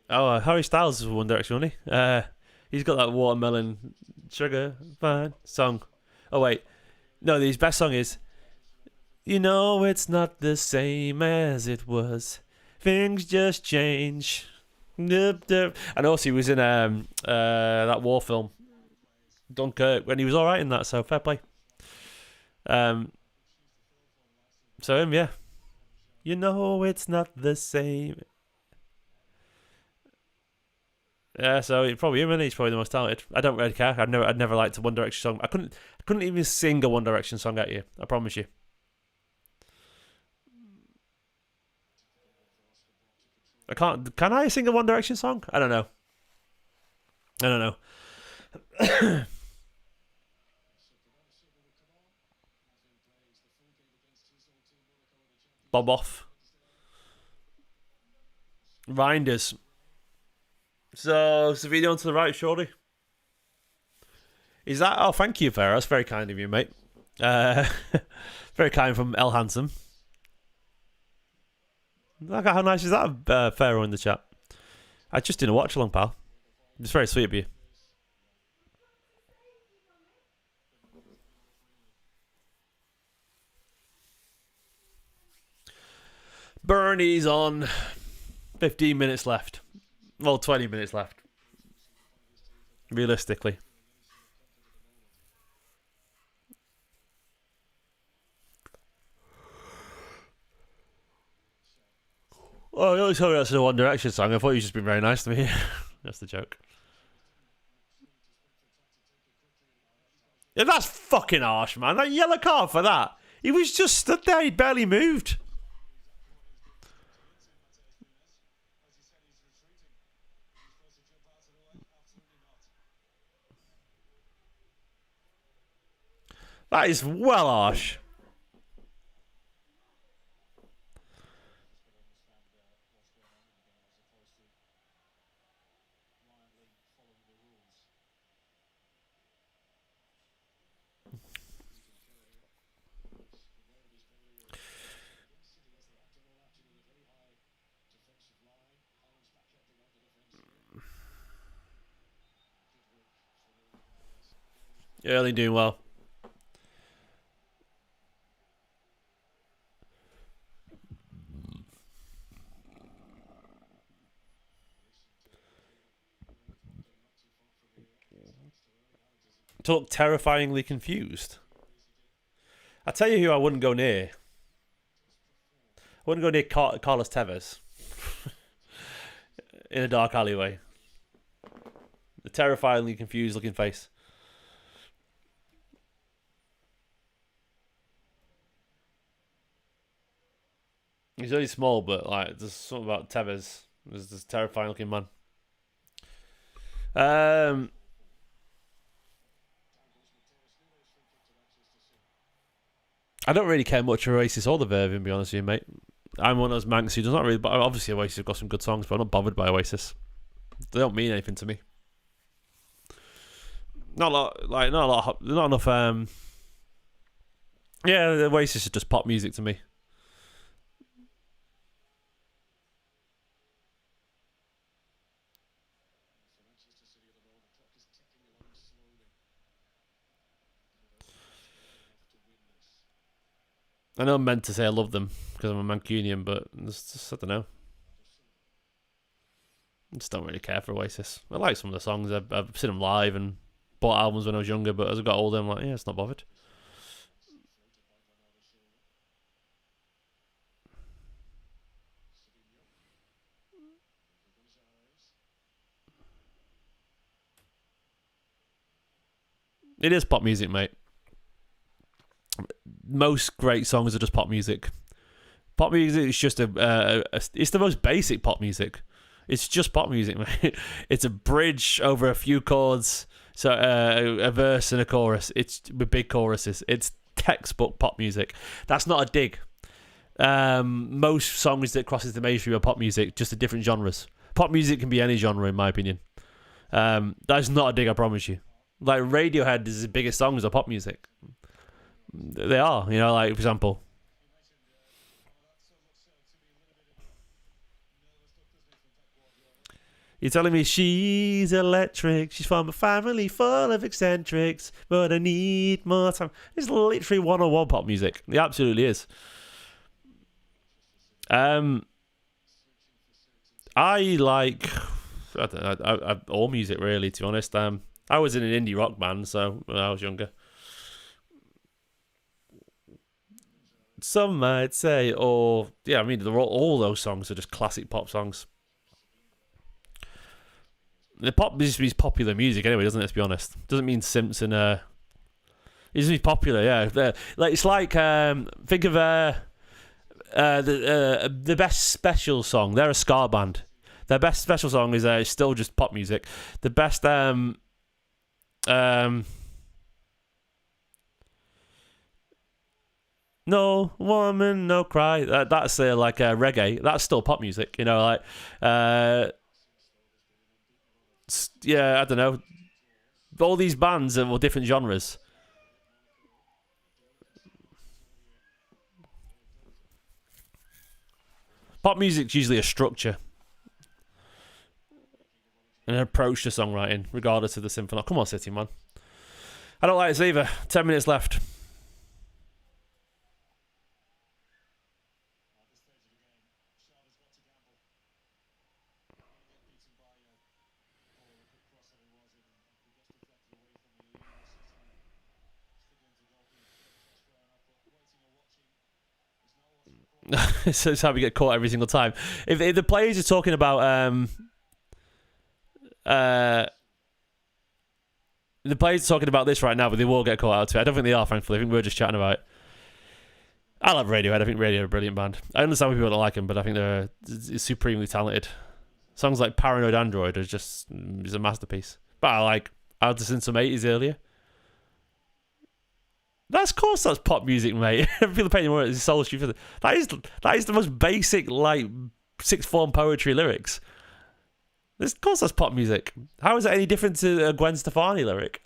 Oh, Harry Styles is One Direction, wasn't he? He's got that watermelon sugar fine song. Oh wait, no, his best song is "You Know It's Not the Same as It Was. Things just change." And also he was in that war film Dunkirk when he was all right in that. So fair play. So him, yeah. You know it's not the same. Yeah, so probably him, and he's probably the most talented. I don't really care. I'd never liked a One Direction song. I couldn't even sing a One Direction song at you. I promise you. I can't. Can I sing a One Direction song? I don't know. Bob off. Reinders. So, Savino on to the right, surely. Is that? Oh, thank you, Farah. That's very kind of you, mate. Very kind from El Handsome. Look how nice is that, Farah in the chat. I just did a watch along, pal. It's very sweet of you. Bernie's on. 15 minutes left. Well, 20 minutes left. Realistically. Oh, you always told me that's a One Direction song. I thought you just been very nice to me. That's the joke. Yeah, that's fucking harsh, man. That yellow card for that. He was just stood there. He barely moved. That is well harsh. You're only doing well. To look terrifyingly confused. I tell you who I wouldn't go near. I wouldn't go near Carlos Tevez. In a dark alleyway. The terrifyingly confused looking face. He's only small, but like there's something about Tevez. There's this terrifying looking man. I don't really care much for Oasis or the Verve, to be honest with you, mate. I'm one of those manx who does not really. But obviously, Oasis have got some good songs, but I'm not bothered by Oasis. They don't mean anything to me. Not a lot. Like not a lot. Not enough. Yeah, the Oasis is just pop music to me. I know I'm meant to say I love them because I'm a Mancunian, but it's just, I don't know. I just don't really care for Oasis. I like some of the songs. I've seen them live and bought albums when I was younger, but as I got older, I'm like, yeah, it's not bothered. It is pop music, mate. Most great songs are just pop music. Pop music is just it's the most basic pop music. It's just pop music, mate. It's a bridge over a few chords, so a verse and a chorus. It's with big choruses. It's textbook pop music. That's not a dig. Most songs that crosses the mainstream are pop music, just in different genres. Pop music can be any genre, in my opinion. That's not a dig, I promise you. Like Radiohead is the biggest songs of pop music. They are, you know, like for example. You're telling me she's electric, she's from a family full of eccentrics, but I need more time. It's literally 101 pop music. It absolutely is. I like all music really, to be honest. I was in an indie rock band, so when I was younger. Some might say, or yeah, I mean, all those songs are just classic pop songs. The pop just means popular music anyway, doesn't it? Let's be honest. Doesn't mean Simpson. It just means popular. Yeah, like it's like think of the best special song. They're a ska band. Their best special song is still just pop music. The best no woman, no cry. That's like reggae. That's still pop music. You know, like yeah, I don't know. All these bands are all different genres. Pop music's usually a structure, an approach to songwriting, regardless of the symphony. Come on, City, man. I don't like this either. 10 minutes left. So it's how we get caught every single time. If the players are talking about the players are talking about this right now, but they will get caught out too. I don't think they are, thankfully. I think we're just chatting about it. I love Radiohead. I think Radiohead are a brilliant band. I understand why people don't like them, but I think they're supremely talented. Songs like Paranoid Android is a masterpiece. But I like I'd listen to some 80s earlier. Of course that's pop music, mate. People paying more is soul street. That is the most basic, like, sixth form poetry lyrics. Of course that's pop music. How is that any different to a Gwen Stefani lyric?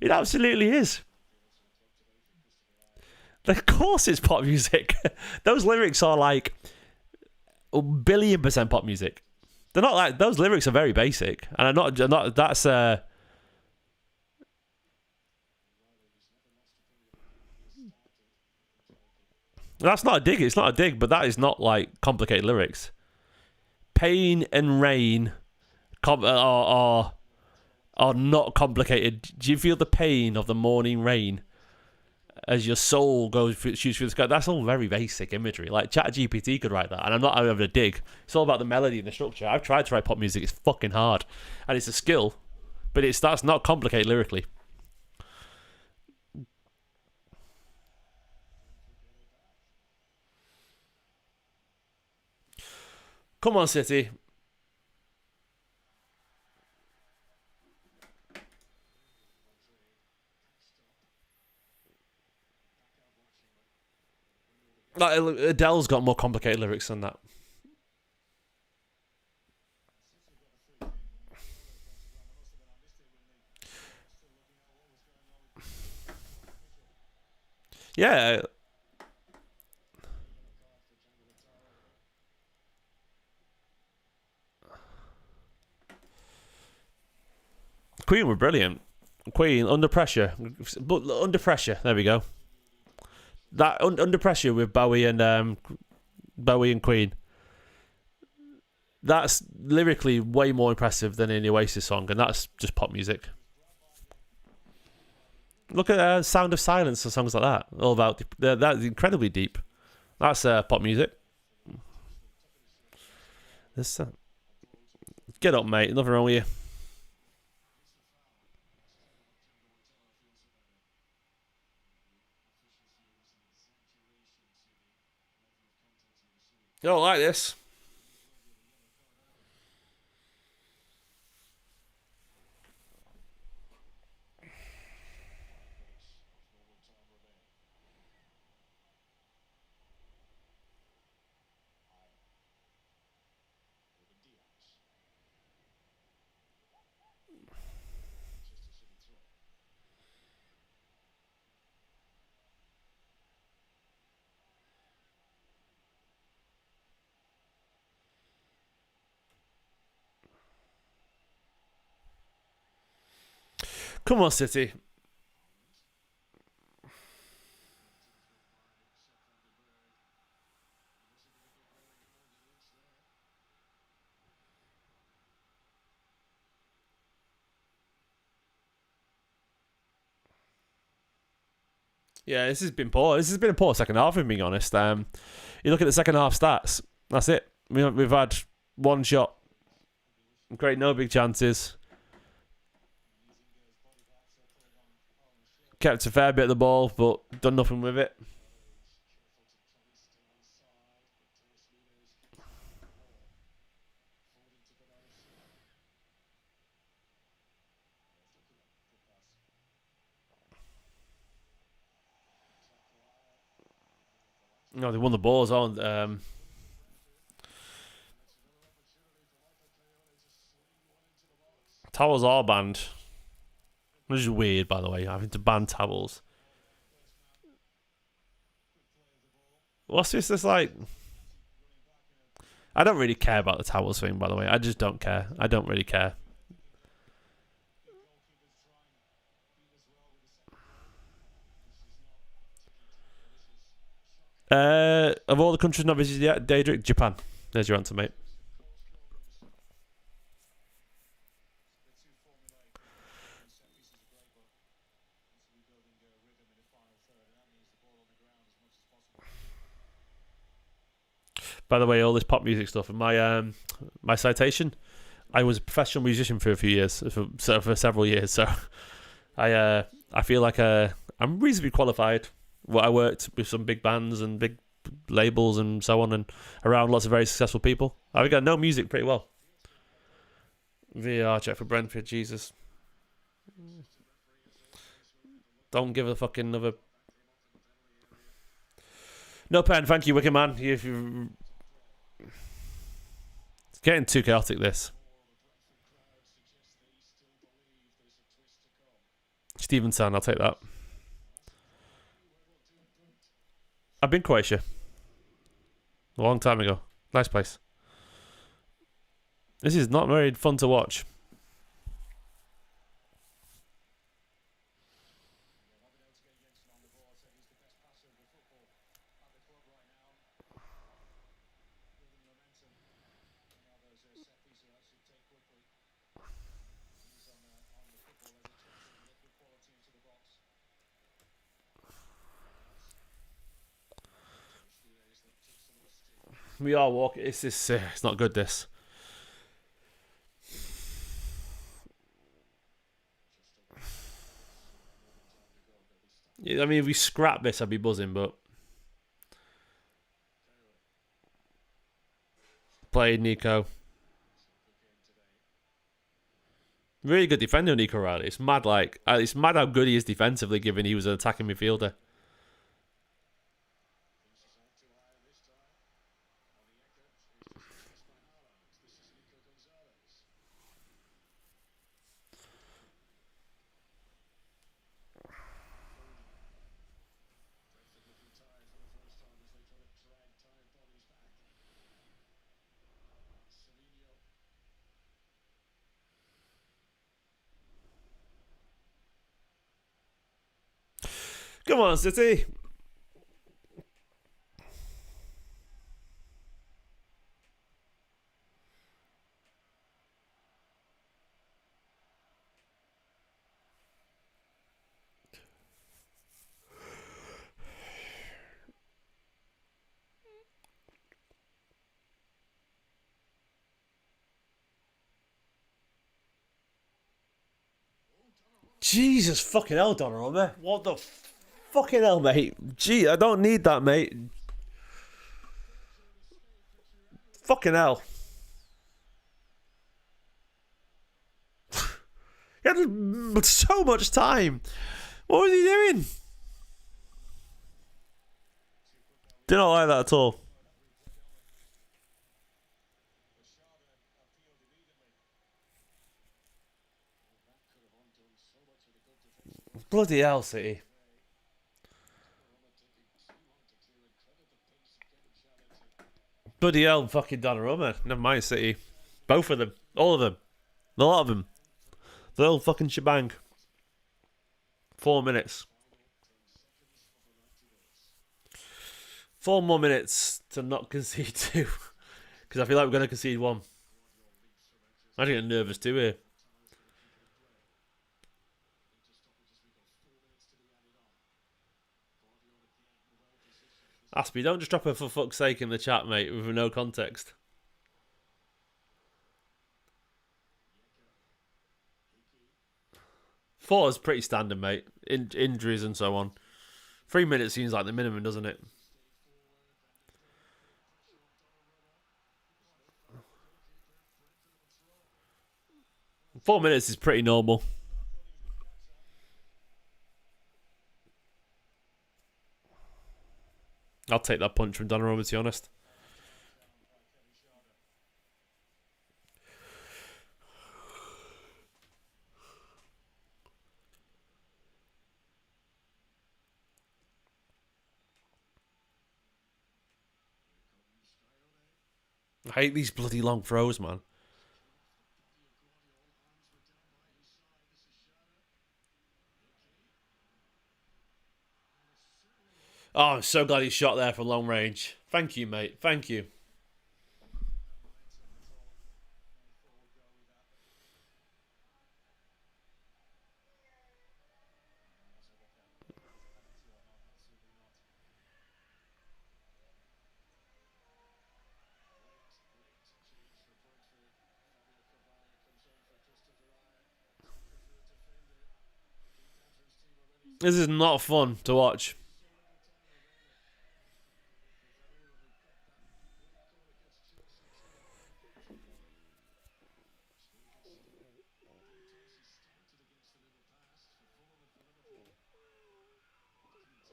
It absolutely is. Of course it's pop music. Those lyrics are like a billion% pop music. They're not like those lyrics are very basic, and I'm not. That's that's not a dig. It's not a dig, but that is not like complicated lyrics. Pain and rain are are not complicated. Do you feel the pain of the morning rain as your soul shoots through the sky? That's all very basic imagery. Like ChatGPT could write that, and I'm not having a dig. It's all about the melody and the structure. I've tried to write pop music. It's fucking hard, and it's a skill, but that's not complicated lyrically. Come on, City. Like, Adele's got more complicated lyrics than that. Yeah. Queen were brilliant. Queen, Under Pressure. But Under Pressure, there we go. That Under Pressure with Bowie and Queen. That's lyrically way more impressive than any Oasis song, and that's just pop music. Look at Sound of Silence and songs like that. All about that's incredibly deep. That's pop music. This, get up, mate. Nothing wrong with you. You don't like this? Come on, City. Yeah, this has been poor. This has been a poor second half, if I'm being honest. You look at the second half stats. That's it. We've had one shot. Great, no big chances. Kept a fair bit of the ball, but done nothing with it. No, they won the balls on. Towels are banned. Which is weird, by the way, having to ban towels. What's this? This like. I don't really care about the towels thing, by the way. I just don't care. I don't really care. Of all the countries not visited yet, Daedric, Japan. There's your answer, mate. By the way, all this pop music stuff and my citation. I was a professional musician for a few years, for several years. So I feel like I'm reasonably qualified. Well, I worked with some big bands and big labels and so on, and around lots of very successful people. I think I know music pretty well. VR check for Brentford, Jesus. Don't give a fucking another. No pen, thank you, Wicker Man. It's getting too chaotic, this. Stevenson, I'll take that. I've been Croatia. A long time ago. Nice place. This is not very fun to watch. We are walking. It's not good, this. I mean, if we scrap this, I'd be buzzing, but... Played Nico. Really good defender, Nico Riley. It's mad, it's mad how good he is defensively, given he was an attacking midfielder. Come on, City. Jesus fucking hell, Donnarumma. What the fucking hell, mate? Gee, I don't need that, mate. Fucking hell. He had so much time. What was he doing? Did not like that at all. Bloody hell, City. Bloody hell, fucking Donnarumma. Never mind, City. Both of them. All of them. A lot of them. The whole fucking shebang. 4 minutes. 4 more minutes to not concede 2. Because I feel like we're going to concede 1. I'm getting nervous too here. Aspie, don't just drop her for fuck's sake in the chat, mate, with no context. Four is pretty standard, mate. Injuries and so on. 3 minutes seems like the minimum, doesn't it? Four minutes is pretty normal. I'll take that punch from Donnarumma, to be honest. I hate these bloody long throws, man. Oh, I'm so glad he shot there for long range. Thank you, mate. Thank you. This is not fun to watch.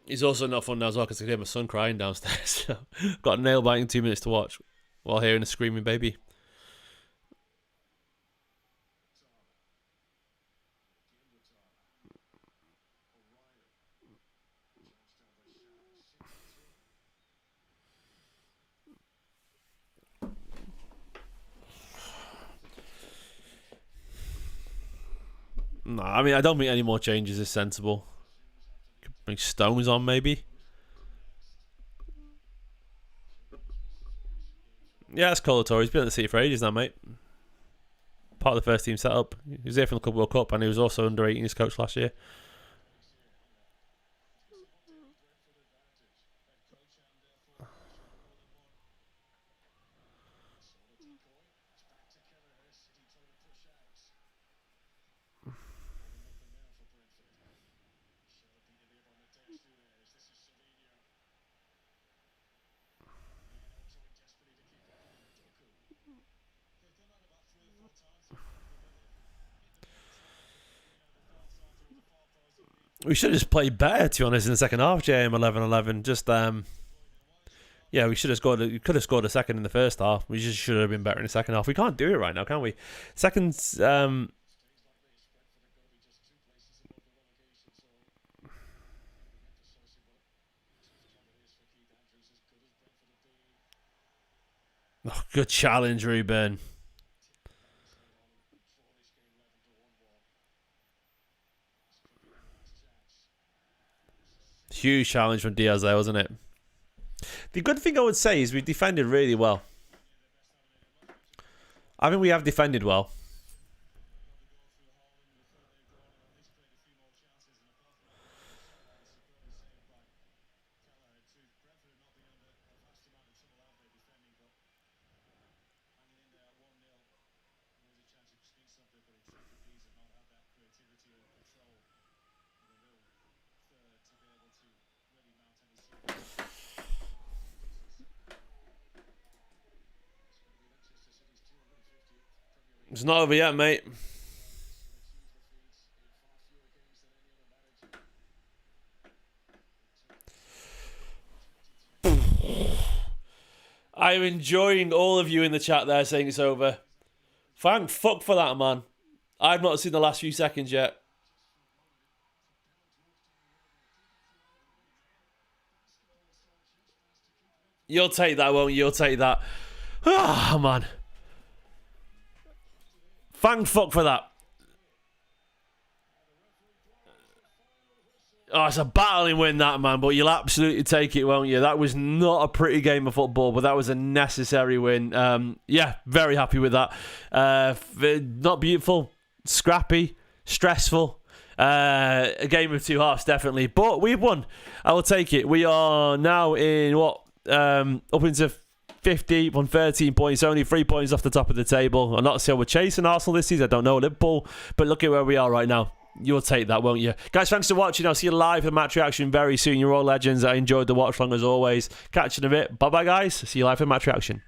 It's also not fun now as well because I can hear my son crying downstairs. So I've got a nail biting 2 minutes to watch while hearing a screaming baby. No, I mean, I don't think any more changes is sensible. Could bring Stones on, maybe. Yeah, that's Colator. He's been at the City for ages now, mate. Part of the first team setup. He was here from the Club World Cup and he was also under 18s coach last year. We should have just played better, to be honest, in the second half, JM 11-11. Just, yeah, we should have scored. We could have scored a second in the first half. We just should have been better in the second half. We can't do it right now, can we? Seconds, oh, good challenge, Ruben. Huge challenge from Diaz there, wasn't it? The good thing I would say is we defended really well. I think we have defended well. It's not over yet, mate. I'm enjoying all of you in the chat there saying it's over. Thank fuck for that, man. I've not seen the last few seconds yet. You'll take that, won't you? You'll take that. Ah, man. Thank fuck for that. Oh, it's a battling win, that, man, but you'll absolutely take it, won't you? That was not a pretty game of football, but that was a necessary win. Yeah, very happy with that. Not beautiful, scrappy, stressful. A game of two halves, definitely. But we've won. I will take it. We are now in, what, up into 50 on 13 points, only 3 points off the top of the table. I'm not sure we're chasing Arsenal this season. I don't know Liverpool, but look at where we are right now. You'll take that, won't you? Guys, thanks for watching. I'll see you live for match reaction very soon. You're all legends. I enjoyed the watch long as always. Catch you in a bit. Bye-bye, guys. See you live for match reaction.